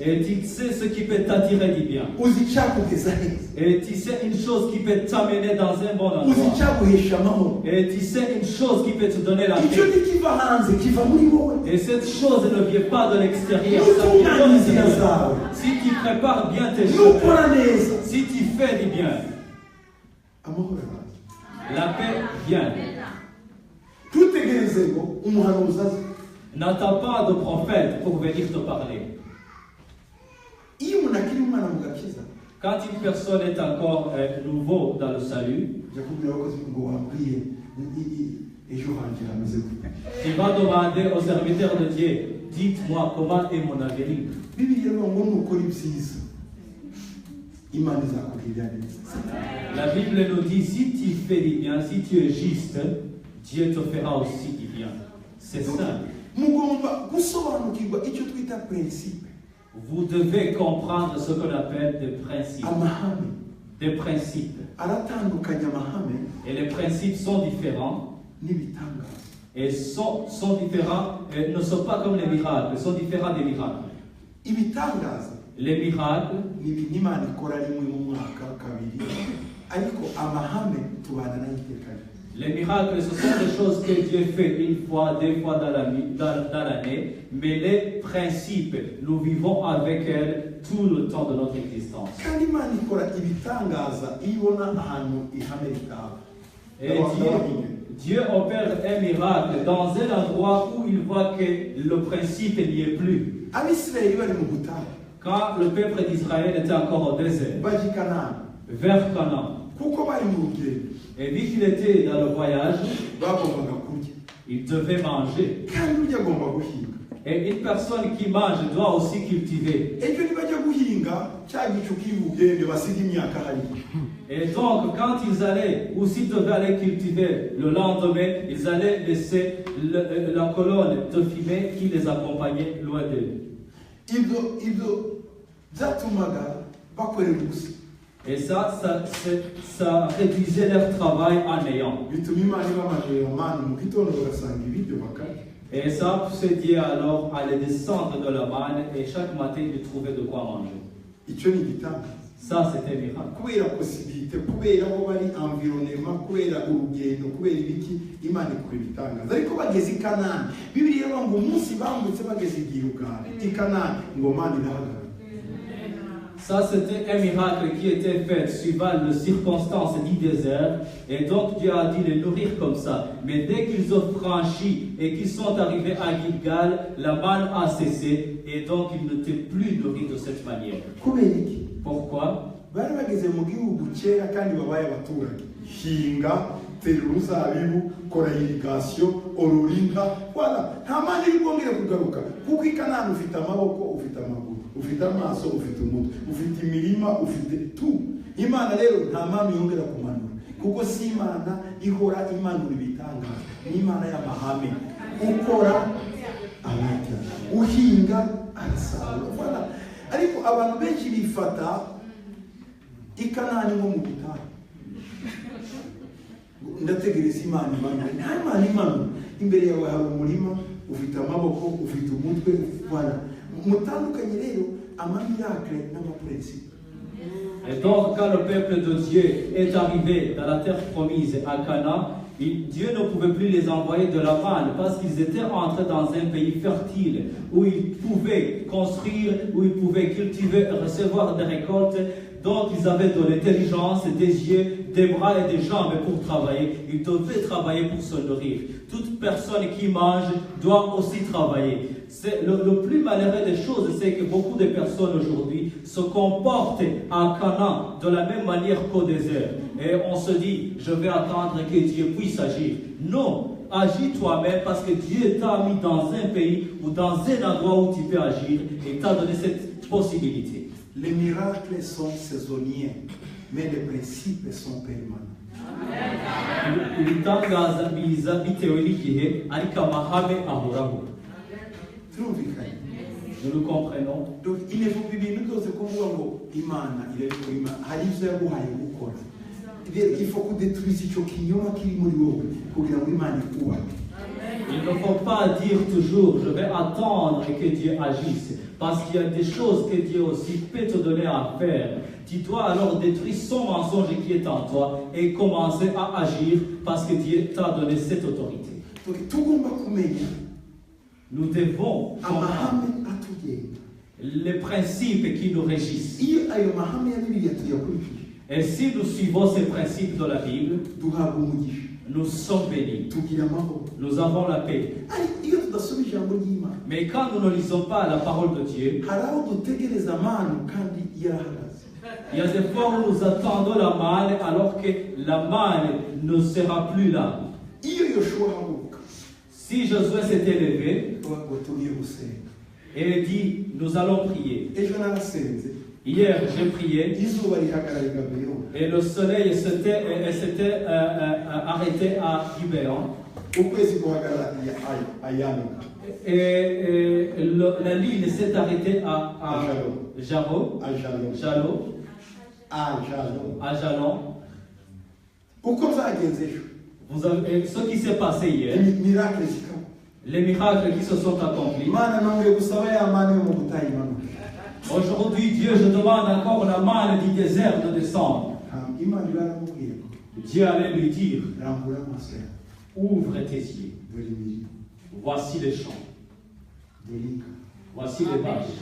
Et tu sais ce qui peut t'attirer du bien. uzi icyakugeza heza, Et tu sais une chose qui peut t'amener dans un bon uzi endroit. icyaguhesha amahoro. Et tu sais une chose qui peut te donner la Icyo paix. ntikiva hanze, kiva muri wowe. Et cette chose ne vient pas de l'extérieur. Ça Nutunganya vient de inzira Dieu. zawe, Si tu prépares bien tes nukora choses, neza, si tu fais du bien, amahoro araza. la paix vient. Tutegereze ngo umuhanuzi aze. N'attends pas de prophète pour venir te parler. Iyo umuntu akiri umwana mu gakiza, Quand une personne est encore nouveau dans le salut, njya kubwira abakozi ngo wabwiye ejo hanjye hameze gute. tu vas demander aux serviteurs de Dieu, dites-moi comment est mon avenir. Bibiliya ivuga ngo nukora ibyiza, Imana izakugirira neza. La Bible nous dit, si tu fais du bien, si tu es juste, Dieu te fera aussi du bien. C'est ça. Mugomba gusobanukirwa icyo twita principe, Vous devez comprendre ce qu'on appelle des principes. amahame. Des principes. Aratandukanya amahame Et les principes sont différents. n'ibitangaza. Et sont différents, et ne sont pas comme les miracles, sont différents des miracles. Ibitangaza Les miracles, ni ibintu Imana ikora rimwe mu mwaka kabiri, ariko amahame tubana nayo iteka. les miracles, ce sont des choses que Dieu fait une fois, deux fois dans l'année, mais les principes, nous vivons avec elles tout le temps de notre existence. Kandi Imana ikora ibitangaza iyo ibona ahantu ihame ritaba. Et Dieu opère un miracle dans un endroit où il voit que le principe n'y est plus. Abisirayeli bari mu butayu Quand le peuple d'Israël était encore au désert, bajya i Kanani, vers Canaan, kuko bari mu rugendo et vu qu'il était dans le voyage, bagombaga kurya, il devait manger. kandi urya agomba guhinga. Et une personne qui mange doit aussi cultiver. Ejo nibajya guhinga cya gicu k'ibugende basiga imyaka hariya. Et donc, quand ils allaient, ou s'ils devaient aller cultiver le lendemain, ils allaient laisser la colonne de fumée qui les accompagnait loin d'eux. Ibyo byatumaga bakorera ubusa. Et ça réduisait leur travail en néant. Bituma Imana ibamajorera amani mu gitondo bagasanga ibiryo bakarya. Et ça poussait Dieu alors à les descendre de la manne et chaque matin ils trouvaient de quoi manger. Icyo ni igitangaza. Ça c'était un miracle. Kubera possibilité, kubera aho bari environnement, kubera urugendo, kubera ibiki, Imana ikora ibitangaza. Ariko bageze i Kanani, Bibiliya ivuga ngo umunsi bambutse bageze i Gilugari, i Kanani, ngo Mana irahagarara. Ça, c'était un miracle qui était fait suivant les circonstances du désert. Et donc, Dieu a dû les nourrir comme ça. Mais dès qu'ils ont franchi et qu'ils sont arrivés à Gilgal, la manne a cessé. Et donc, ils n'étaient plus nourris de cette manière. Kubera iki? Pourquoi? Bari bageze mu gihugu cyera kandi babaye abaturage. Hinga, tera uruzabibu, kora irrigation, orora inka. Voilà. Nta mani iri bwongere kugaruka. Kuko i Kanani ufite amaboko, ufite amaguru, ufite amaso, ufite umutwe, ufite imirima, ufite tu. Imana rero nta mani yongera kumanura. Kuko si Imana ihora imanura ibitangaza. Ni Imana y'amahame. Ukora ararya, uhinga arasarura. Voilà. Ariko abantu benshi bifata i Kanani nko mu butayu. Ndategereza Imana imanura. Nta Imana imanura. Imbere yawe hari umurima, ufite amaboko, ufite umutwe, voilà. Mutandukanye rero amamiracle n'amaprincipe. Et donc, quand le peuple de Dieu est arrivé dans la terre promise à Canaan, Dieu ne pouvait plus les envoyer de la manne parce qu'ils étaient entrés dans un pays fertile où ils pouvaient construire, où ils pouvaient cultiver, recevoir des récoltes. Donc, ils avaient de l'intelligence, des yeux, des bras et des jambes pour travailler. Ils devaient travailler pour se nourrir. Toute personne qui mange doit aussi travailler. Le plus malheureux des choses, c'est que beaucoup de personnes aujourd'hui se comportent à Canaan de la même manière qu'au désert. Et on se dit, je vais attendre que Dieu puisse agir. Non, agis toi-même parce que Dieu t'a mis dans un pays ou dans un endroit où tu peux agir et t'a donné cette possibilité. Les miracles sont saisonniers, mais les principes sont permanents. Ibitangaza biza bitewe n'igihe ariko amahame ahoraho. Turumvikanye. Nous le comprenons. Donc il ne faut plus ibintu byose kuvuga ngo Imana irabikora, Imana hari ibyo yaguhaye gukora. Il faut kudetruisa icyo kinyoma kiri muri wowe kugira ngo Imana ikubake. Il ne faut pas dire toujours, je vais attendre que Dieu agisse. Parce qu'il y a des choses que Dieu aussi peut te donner à faire. Tu dois alors détruire son mensonge qui est en toi et commencer à agir parce que Dieu t'a donné cette autorité. Nous devons comprendre les principes qui nous régissent. Et si nous suivons ces principes de la Bible, nous sommes bénis. Nous avons la paix. Mais quand nous ne lisons pas la parole de Dieu, il y a des fois où nous attendons la manne alors que la manne ne sera plus là. Si Josué s'est élevé et dit, nous allons prier. Hier, j'ai prié et le soleil s'était arrêté à Gibéon. Et la ligne s'est arrêtée à Jalon. Vous avez, ce qui s'est passé hier, les miracles qui se sont accomplis. Aujourd'hui, Dieu, je demande encore la manne du désert de descendre. Dieu allait lui dire, ouvre tes yeux. Voici les champs. Voici les vaches.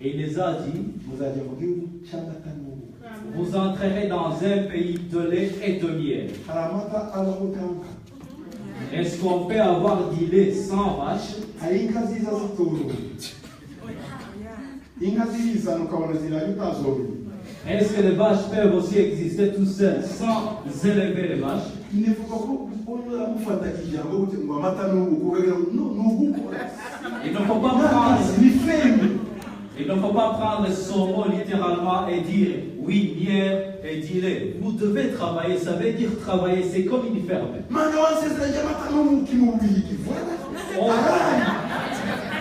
Et il les a dit, vous entrerez dans un pays de lait et de miel. Est-ce qu'on peut avoir du lait sans vache? Est-ce que les vaches peuvent aussi exister tout seules sans élever les vaches? Il ne faut pas prendre son mot littéralement et dire oui, miel et dit lait. Vous devez travailler, ça veut dire travailler, c'est comme une ferme.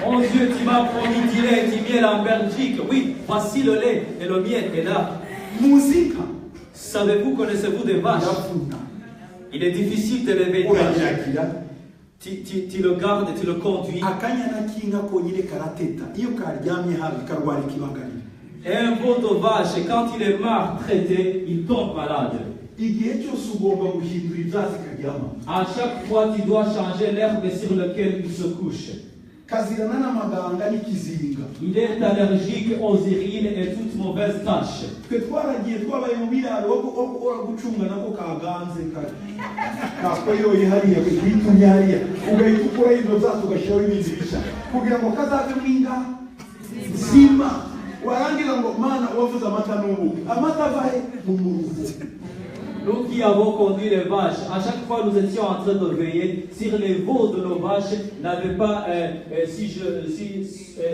Oh Dieu, tu m'as promis du lait et du miel en Belgique. Oui, voici le lait et le miel est là. Savez-vous, connaissez-vous des vaches? Il est difficile d'élever une vache. Tu le gardes, tu le conduis. Et un veau de vache, quand il est maltraité, il tombe malade. À chaque fois, tu dois changer l'herbe sur laquelle il se couche. Il est allergique aux urines et toutes mauvaises tâches. Nous qui avons conduit les vaches, à chaque fois nous étions en train de veiller sur les veaux de nos vaches n'avaient pas,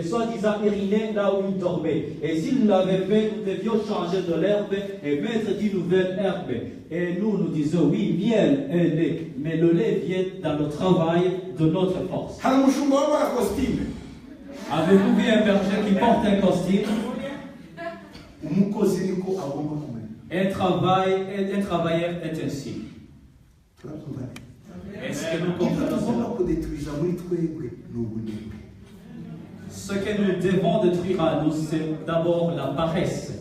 soi-disant, uriné là où ils dormaient. Et s'ils l'avaient fait, nous devions changer de l'herbe et mettre d'une nouvelle herbe. Et nous disons, oui, miel et lait, mais le lait vient dans le travail de notre force. Avez-vous vu un berger qui porte un costume? Un travailleur est ainsi. Est-ce que nous comprenons ce que nous devons détruire à nous, c'est d'abord la paresse.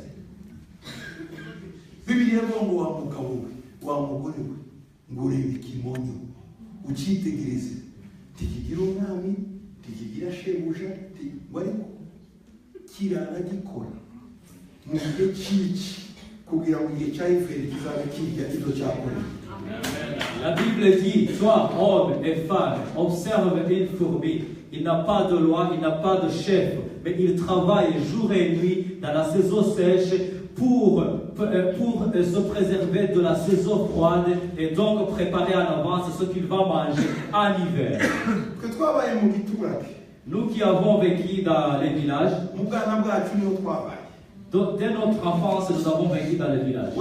La Bible dit, toi, homme et femme, observe une fourmi. Il n'a pas de loi, il n'a pas de chef, mais il travaille jour et nuit dans la saison sèche pour se préserver de la saison froide et donc préparer en avance ce qu'il va manger en hiver. Nous qui avons vécu dans les villages, dès notre enfance, nous avons vécu dans les villages.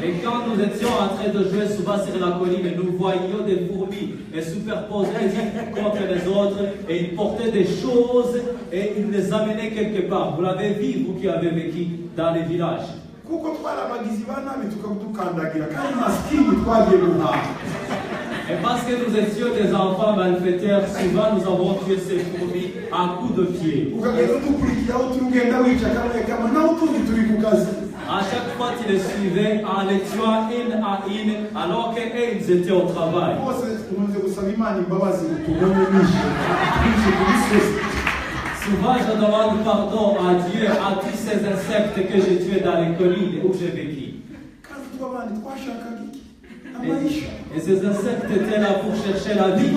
Et quand nous étions en train de jouer souvent sur la colline, nous voyions des fourmis et superposées les unes contre les autres, et ils portaient des choses et ils les amenaient quelque part. Vous l'avez vu, vous qui avez vécu dans les villages. Et parce que nous étions des enfants malfaiteurs, souvent nous avons tué ces fourmis à coups de pied. À chaque fois, tu les suivais en les tuant une à une, alors qu'ils étaient au travail. Souvent, je demande pardon à Dieu à tous ces insectes que j'ai tués dans les collines où j'ai vécu. Et ces insectes étaient là pour chercher la vie.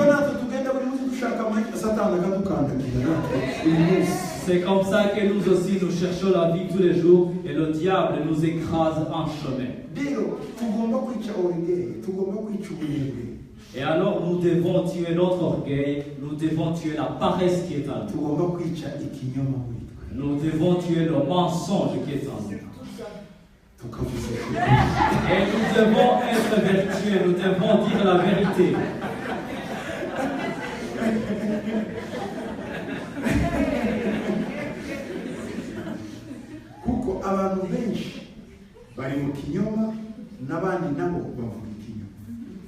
C'est comme ça que nous aussi nous cherchons la vie tous les jours et le diable nous écrase en chemin. Et alors nous devons tuer notre orgueil, nous devons tuer la paresse qui est en nous. Nous devons tuer le mensonge qui est en nous. Et nous devons être vertueux, nous devons dire la vérité.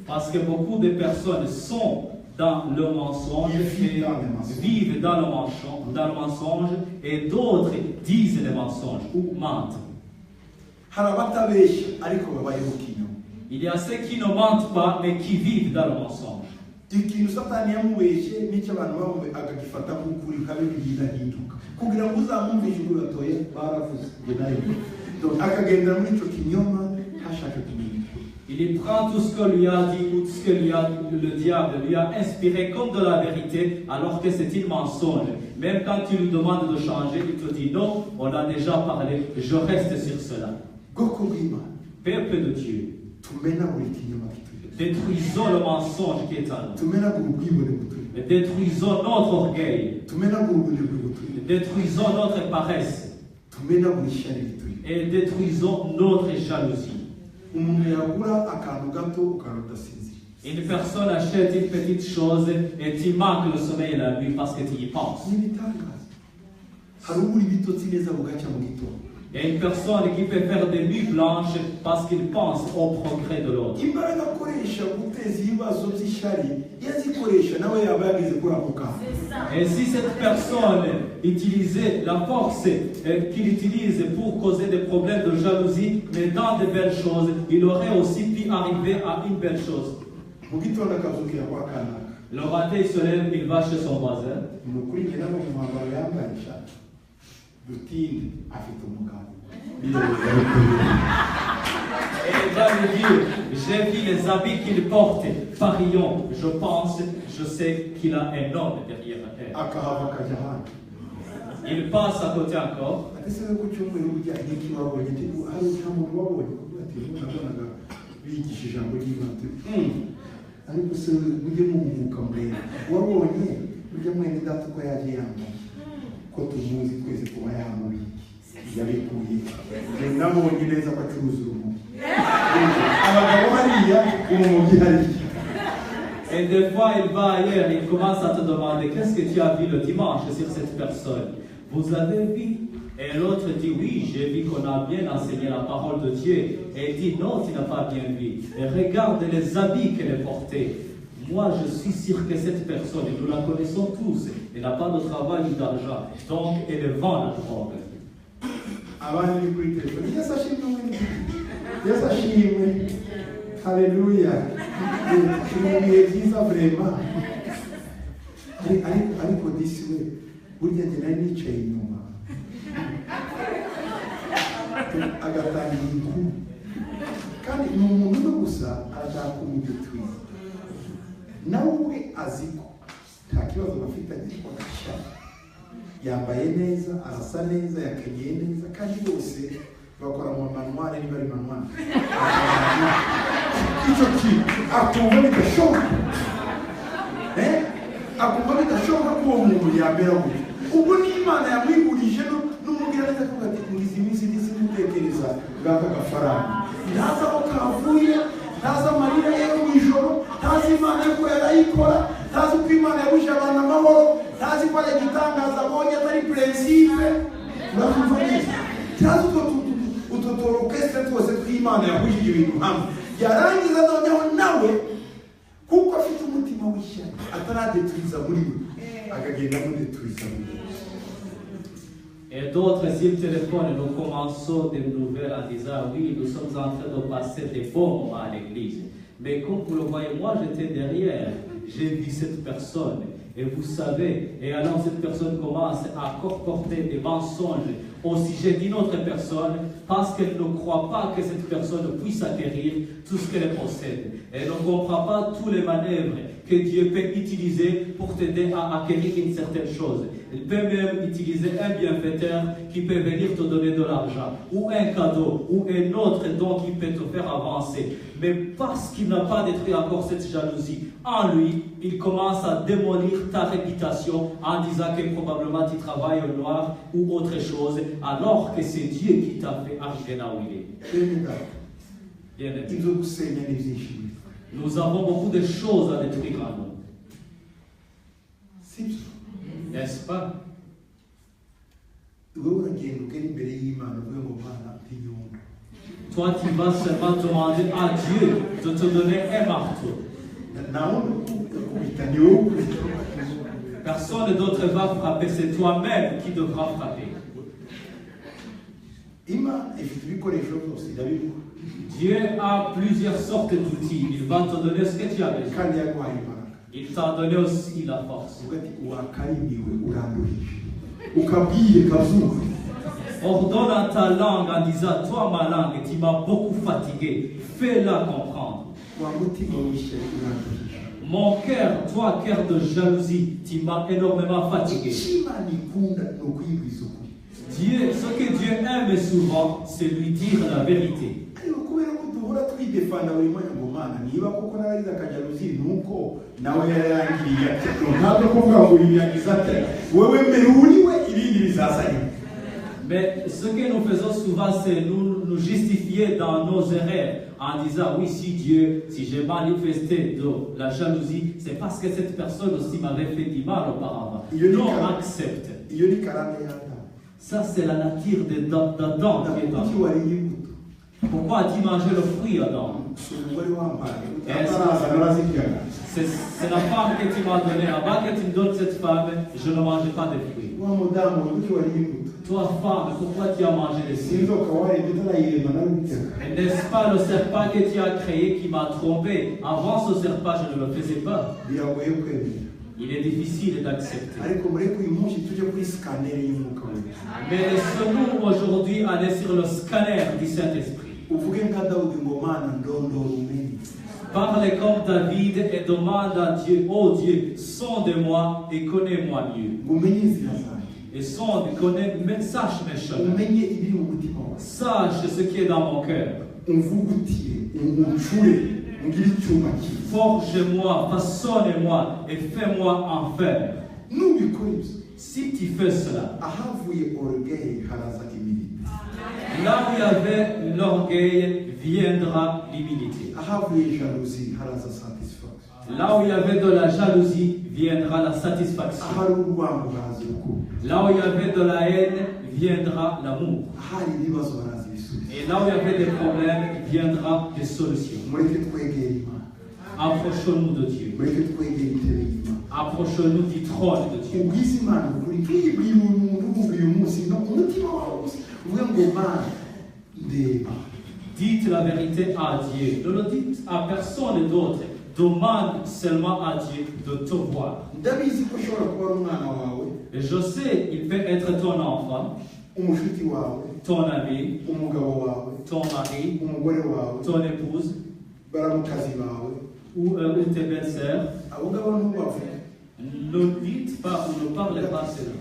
Parce que beaucoup de personnes sont dans le mensonge, vivent dans le mensonge, et d'autres disent les mensonges ou mentent. Il y a ceux qui ne mentent pas mais qui vivent dans le mensonge. Il prend tout ce que lui a dit ou tout ce que le diable lui a inspiré comme de la vérité alors que c'est un mensonge. Même quand tu lui demandes de changer, il te dit non, on a déjà parlé, je reste sur cela. Peuple de Dieu, détruisons le mensonge qui est en nous. Détruisons notre orgueil. Détruisons notre paresse. Et détruisons notre jalousie. Une personne achète une petite chose et tu manques le sommeil la nuit parce que tu y penses. Il y a une personne qui peut faire des nuits blanches parce qu'il pense au progrès de l'autre. Et si cette personne utilisait la force qu'il utilise pour causer des problèmes de jalousie, mais dans de belles choses, il aurait aussi pu arriver à une belle chose. Le matin, il se lève, il va chez son voisin. Et il va lui dire, j'ai vu les habits qu'il porte, Farillon, je pense, je sais qu'il a un homme derrière elle. Il passe à côté encore. Et des fois, il va ailleurs, il commence à te demander qu'est-ce que tu as vu le dimanche sur cette personne. Vous avez vu? Et l'autre dit oui, j'ai vu qu'on a bien enseigné la parole de Dieu. Et il dit non, tu n'as pas bien vu. Et regarde les habits qu'elle portait. Moi, je suis sûr que cette personne, et nous la connaissons tous, elle n'a pas de travail ni d'argent. Donc, elle vend la drogue. Alléluia. Ariko disiwe burya njye nari nicaye inyuma agatangira inkuru kandi ni umuntu no gusa arashaka kumudetwiza nawe ubwe azi ko nta kibazo bafitanye ko gashya yambaye neza arasa neza yakenyeye neza kandi bose bakora mu manuare niba ari manuare icyo kintu akumva bidashoboka akumva bidashoboka ko uwo muntu yamera gutya ubwo ni Imana yamwigurije n'umubwira neza ko ati ngize iminsi ndisimutekereza bw'aka gafaranga ntazi aho kavuye ntazi amarira ye mu ijoro ntazi imana yuko yarayikora ntazi uko imana yabuje abantu amahoro ntazi ko ari igitangaza abonye atari prinsipe urakumva neza ntazi utwo orokestre twose tw'imana yahujije ibintu hamwe yarangiza noneho nawe kuko afite umutima w'ishyari ataradeturiza muri we akagenda amudeturiza muri we. Et d'autres, s'ils téléphonent, nous commençons des nouvelles en disant oui, nous sommes en train de passer des bons moments à l'église. Mais comme vous le voyez, moi j'étais derrière, j'ai vu cette personne. Et vous savez, et alors cette personne commence à colporter des mensonges au sujet d'une autre personne parce qu'elle ne croit pas que cette personne puisse acquérir tout ce qu'elle possède. Elle ne comprend pas tous les manœuvres que Dieu peut utiliser pour t'aider à acquérir une certaine chose. Il peut même utiliser un bienfaiteur qui peut venir te donner de l'argent, ou un cadeau, ou un autre don qui peut te faire avancer. Mais parce qu'il n'a pas détruit encore cette jalousie en lui, il commence à démolir ta réputation en disant que probablement tu travailles au noir ou autre chose, alors que c'est Dieu qui t'a fait arriver là où il est. Bien aimé. Nous avons beaucoup de choses à détruire en nous. N'est-ce pas? Toi, tu vas seulement demander à Dieu de te donner un marteau. Personne d'autre va frapper, c'est toi-même qui devras frapper. Dieu a plusieurs sortes d'outils. Il va te donner ce que tu as besoin. Il t'a donné aussi la force. Ordonne à ta langue en disant, toi ma langue, tu m'as beaucoup fatigué. Fais-la comprendre. Mon cœur, toi cœur de jalousie, tu m'as énormément fatigué. Dieu, ce que Dieu aime souvent, c'est lui dire la vérité. Mais ce que nous faisons souvent, c'est nous justifier dans nos erreurs en disant oui, si j'ai manifesté de la jalousie, c'est parce que cette personne aussi m'avait fait du mal auparavant. Non, accepte. Ça, c'est la nature d'Adam qui est dans nous. Pourquoi as-tu mangé le fruit, Adam? C'est la femme que tu m'as donnée. Avant que tu me donnes cette femme, je ne mangeais pas de fruits. Toi, femme, pourquoi tu as mangé des fruits? N'est-ce pas le serpent que tu as créé qui m'a trompé? Avant ce serpent, je ne le faisais pas. Il est difficile d'accepter. Mais laissons-nous aujourd'hui aller sur le scanner du Saint-Esprit. Parlez comme David et demande à Dieu, oh Dieu, sonde-moi et connais-moi mieux. Et sache mes chemins. Sache ce qui est dans mon cœur. Forge-moi, façonne-moi et fais-moi en fer. Si tu fais cela, là où il y avait l'orgueil, viendra l'humilité. Là où il y avait de la jalousie, viendra la satisfaction. Là où il y avait de la haine, viendra l'amour. Et là où il y avait des problèmes, viendra des solutions. Approchons-nous de Dieu. Approchons-nous du trône de Dieu. Dites la vérité à Dieu. Ne le dites à personne d'autre. Demande seulement à Dieu de te voir. Et je sais, il peut être ton enfant, ton ami, ton mari, ton épouse, ou tes belles-sœurs. Ne dites pas ou ne parlez pas cela.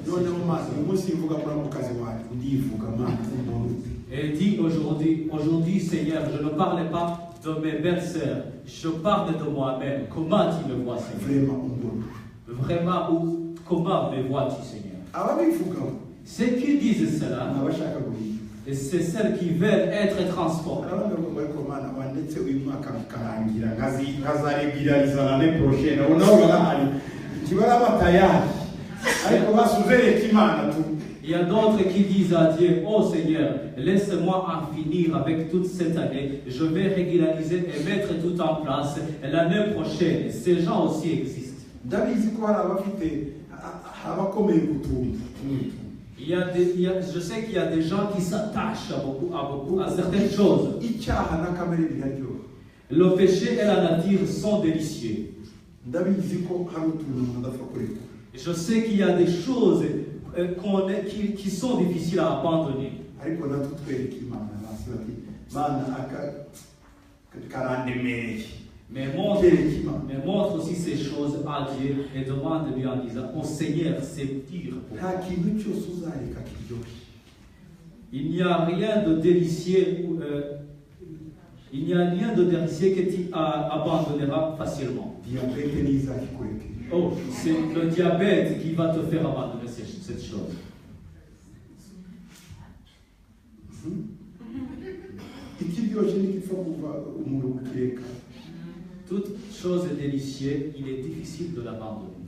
Et dis aujourd'hui Seigneur, je ne parle pas de mes belles-sœurs, je parle de moi-même. Comment tu me vois, Seigneur? Vraiment, comment me vois-tu, Seigneur? Ceux qui disent cela, Et c'est celles qui veulent être transformées. Il y a d'autres qui disent à Dieu, oh Seigneur, laisse-moi en finir avec toute cette année. Je vais régulariser et mettre tout en place. Et l'année prochaine, ces gens aussi existent. Je sais qu'il y a des gens qui s'attachent à certaines choses. Le péché et la nature sont délicieux. Je sais qu'il y a des choses qui sont difficiles à abandonner. Mais montre aussi ces choses à Dieu et demande-lui en disant, oh Seigneur, c'est dur pour moi. Il n'y a rien de délicieux que tu abandonneras facilement. Oh, c'est le diabète qui va te faire abandonner cette chose. Toute chose délicieuse, il est difficile de l'abandonner.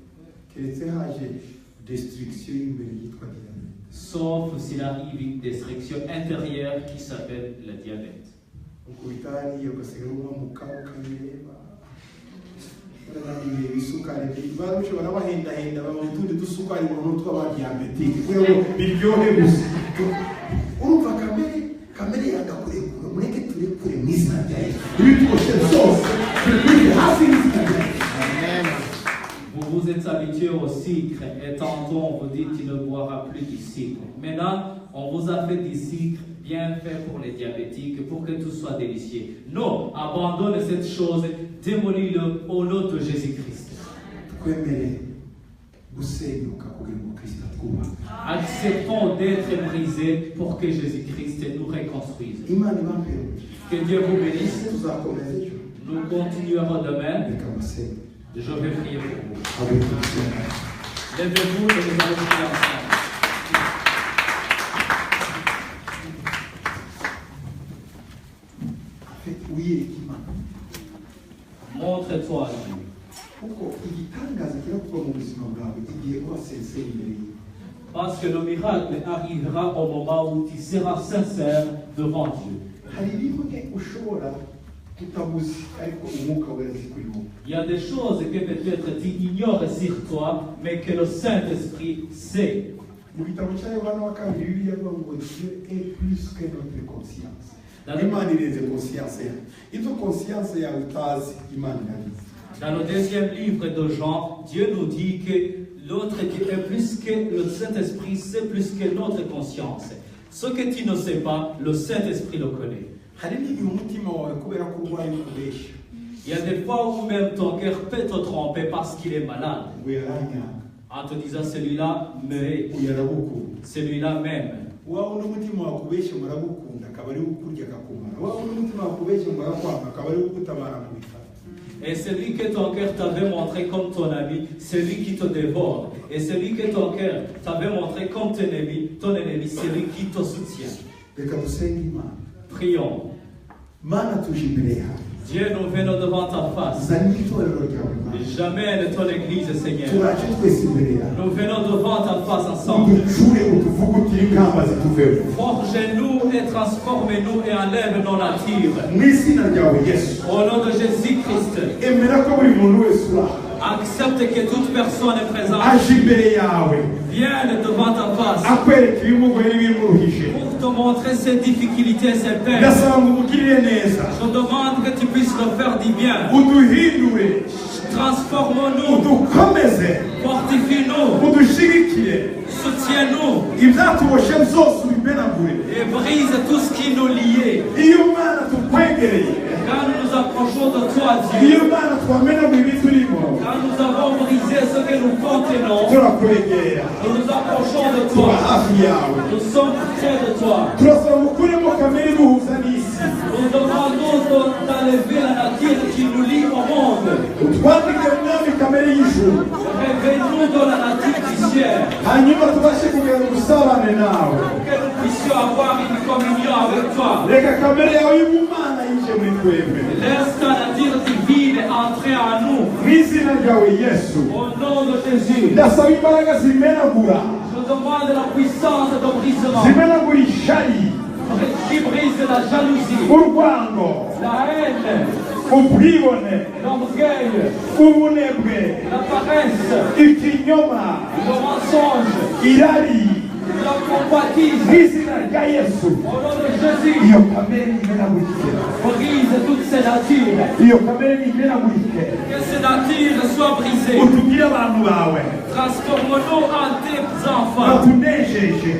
Sauf s'il arrive une destruction intérieure qui s'appelle le diabète. Vous vous êtes habitué au sucre et tantôt on vous dit tu ne boiras plus du sucre. Maintenant, on vous a fait du sucre bien fait pour les diabétiques, pour que tout soit délicieux. Non, abandonne cette chose, démolis-le au nom de Jésus-Christ. Acceptons d'être brisés pour que Jésus-Christ nous reconstruise. Que Dieu vous bénisse. Nous continuerons demain. Je vais prier pour vous. Lèvez-vous et nous allons prier ensemble. Montre-toi à Dieu. Parce que le miracle arrivera au moment où tu seras sincère devant Dieu. Il y a des choses que peut-être tu ignores sur toi, mais que le Saint-Esprit sait. Dans le deuxième livre de Jean, Dieu nous dit que l'autre qui est plus que le Saint-Esprit, c'est plus que notre conscience. Ce que tu ne sais pas, le Saint-Esprit le connaît. Il y a des fois où même ton cœur peut te tromper parce qu'il est malade. En te disant celui-là me hait, celui-là m'aime. Et celui que ton cœur t'avait montré comme ton ami, celui qui te dévore. Et celui que ton cœur t'avait montré comme ton ennemi, celui qui te soutient. Prions. Dieu, nous venons devant ta face. Jamais de ton église, Seigneur. Nous venons devant ta face ensemble. Forge-nous et transforme-nous et enlève nos natures. Au nom de Jésus-Christ. Accepte que toute personne est présente. Vienne devant ta face. Pour te montrer ses difficultés et ses peines. Je demande que tu puisses nous faire du bien. Transforme-nous. Fortifie-nous. Soutiens-nous. Et brise tout ce qui nous liait. Quand nous nous approchons de toi, Dieu. Quand nous avons brisé ce que nous contenons, nous nous approchons de toi. Nous sommes près de toi. Nous demandons d'enlever la nature qui nous lie au monde. Réveille-nous dans la nature du ciel. Pour que nous puissions avoir une communion avec toi. reka kamere yawe y'ubumana yinjiye muri twebwe Laisse ta nature divine entrer en nous. mu izina ryawe yesu Au nom de Jésus, ndasaba imbaraga zimenagura je demande la puissance de brisement zimenagura ishari qui brise la jalousie, urwango la haine, ubwibone l'orgueil, ubunebwe la paresse, ikinyoma le mensonge, irari la convoitise. mu izina rya yesu Au nom de Jésus, iyo kamere nimenagurike brise toutes ces natures. iyo kamere nimenagurike Que ces natures soient brisées. utugire abantu bawe Transforme-nous en tes enfants. bakunejeje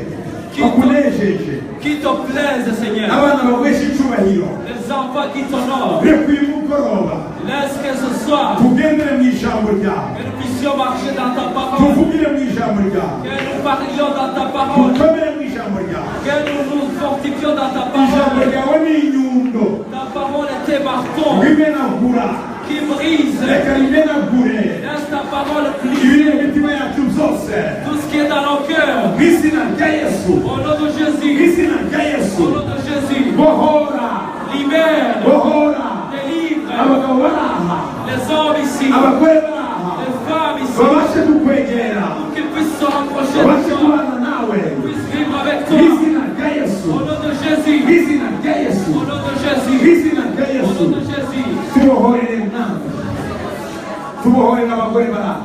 bakunejeje Qui te plaisent, Seigneur. abana baguhesha icyubahiro Les enfants qui t'honorent. reka uyu mugoroba Laisse que ce soir, tugendere mu ijambo ryawe que nous puissions marcher dans ta parole. tuvugire mu ijambo ryawe Que nous parlions dans ta parole. dukomere mu ijambo ryawe Que nous nous fortifions dans ta ijambo parole. ryawe ni inyundo Ta parole est tes marteaux rimenagura qui brisent. reka rimenagure Laisse ta parole ibiri mu briser mitima yacu byose tout ce qui est dans nos cœurs. mu izina rya yesu Au nom de mu Jésus. izina rya yesu Au nom de Jésus. bohora Libère. bohora Délivre. abagabo bari aha Les hommes ici. abagore bari aha Les femmes ici. babashe kukwegera Qu'ils puissent se rapprocher babashe de toi. kubana nawe Puissent vivre avec mu toi. izina rya yesu Au nom de mu Jésus. izina rya yesu Au nom de mu Jésus. izina rya Au yesu nom de Jésus. tubohorere mwami tubohorere abagore bari aha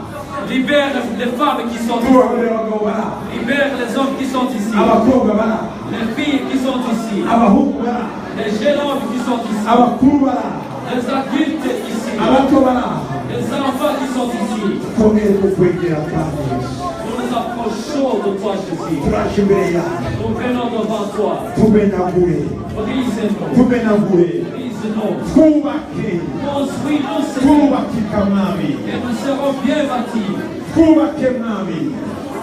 Libère les femmes qui sont ici. tubohorere abagabo bari aha Libère les hommes qui sont ici. abakobwa bari aha Les filles qui sont ici. abahungu bari aha Les jeunes hommes qui sont ici. abakuru bari aha Les adultes ici. abato bari aha Les enfants qui sont ici. twongere kukwegera kandi yesu Nous nous approchons de toi, Jésus. turaje imbere yawe Nous venons devant toi. tumenagure Brise-nous. tumenagure Brise-nous. twubake Construis-nous, Seigneur. twubakika mwami Et nous serons bien bâtis. twubake mwami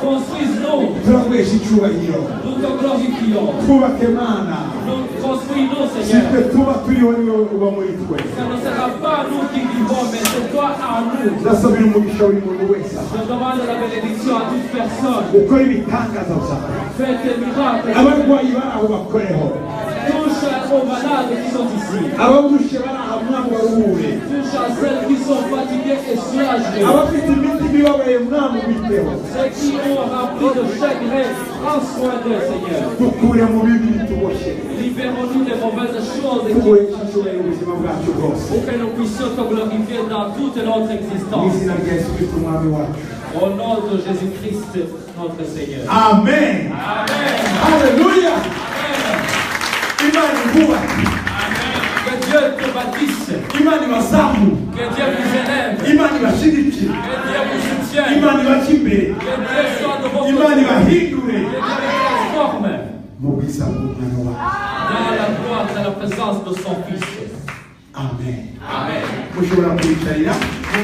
Construise-nous. turaguhesha icyubahiro Nous te glorifions. twubake mana Nous construis-nous, si Seigneur. twe tuba turiho niwe uba muri twe Ce ne sera pas nous qui vivons, mais c'est toi en nous. ndasabira umugisha buri muntu wese aha Je demande la bénédiction à toute personne. ukora ibitangaza byawe Fais tes miracles. abarwayi bari aho bakoreho Touche aux malades qui sont ici. ababushe bari aha mwami baruhure Touche à celles qui sont fatiguées et soulagées. abafite imitima ibabaye mwami ubiteho Ceux qui ont rempli de chagrin, prends soin d'eux, Seigneur. dukure mu bibi bituboshye Libérons-nous des mauvaises choses et tuguhesha icyubahiro ubuzima bwacu bwose pour que nous puissions te glorifier dans toute notre mu existence. izina rya yesu kristo umwami wacu Au nom de Jésus-Christ, notre Seigneur. amen Amen. haleluya imana ibubake Que Dieu te bâtisse. imana ibazamu Que Dieu vous élève. imana ibashyigikire Que Dieu vous soutienne. imana ibaca imbere Que Dieu soit de vos imana côtés. ibahindure Que Dieu vous transforme mu bwiza bw'umwana wawe dans la gloire, dans la présence de son Fils. amen Amen. mushobora kwicarira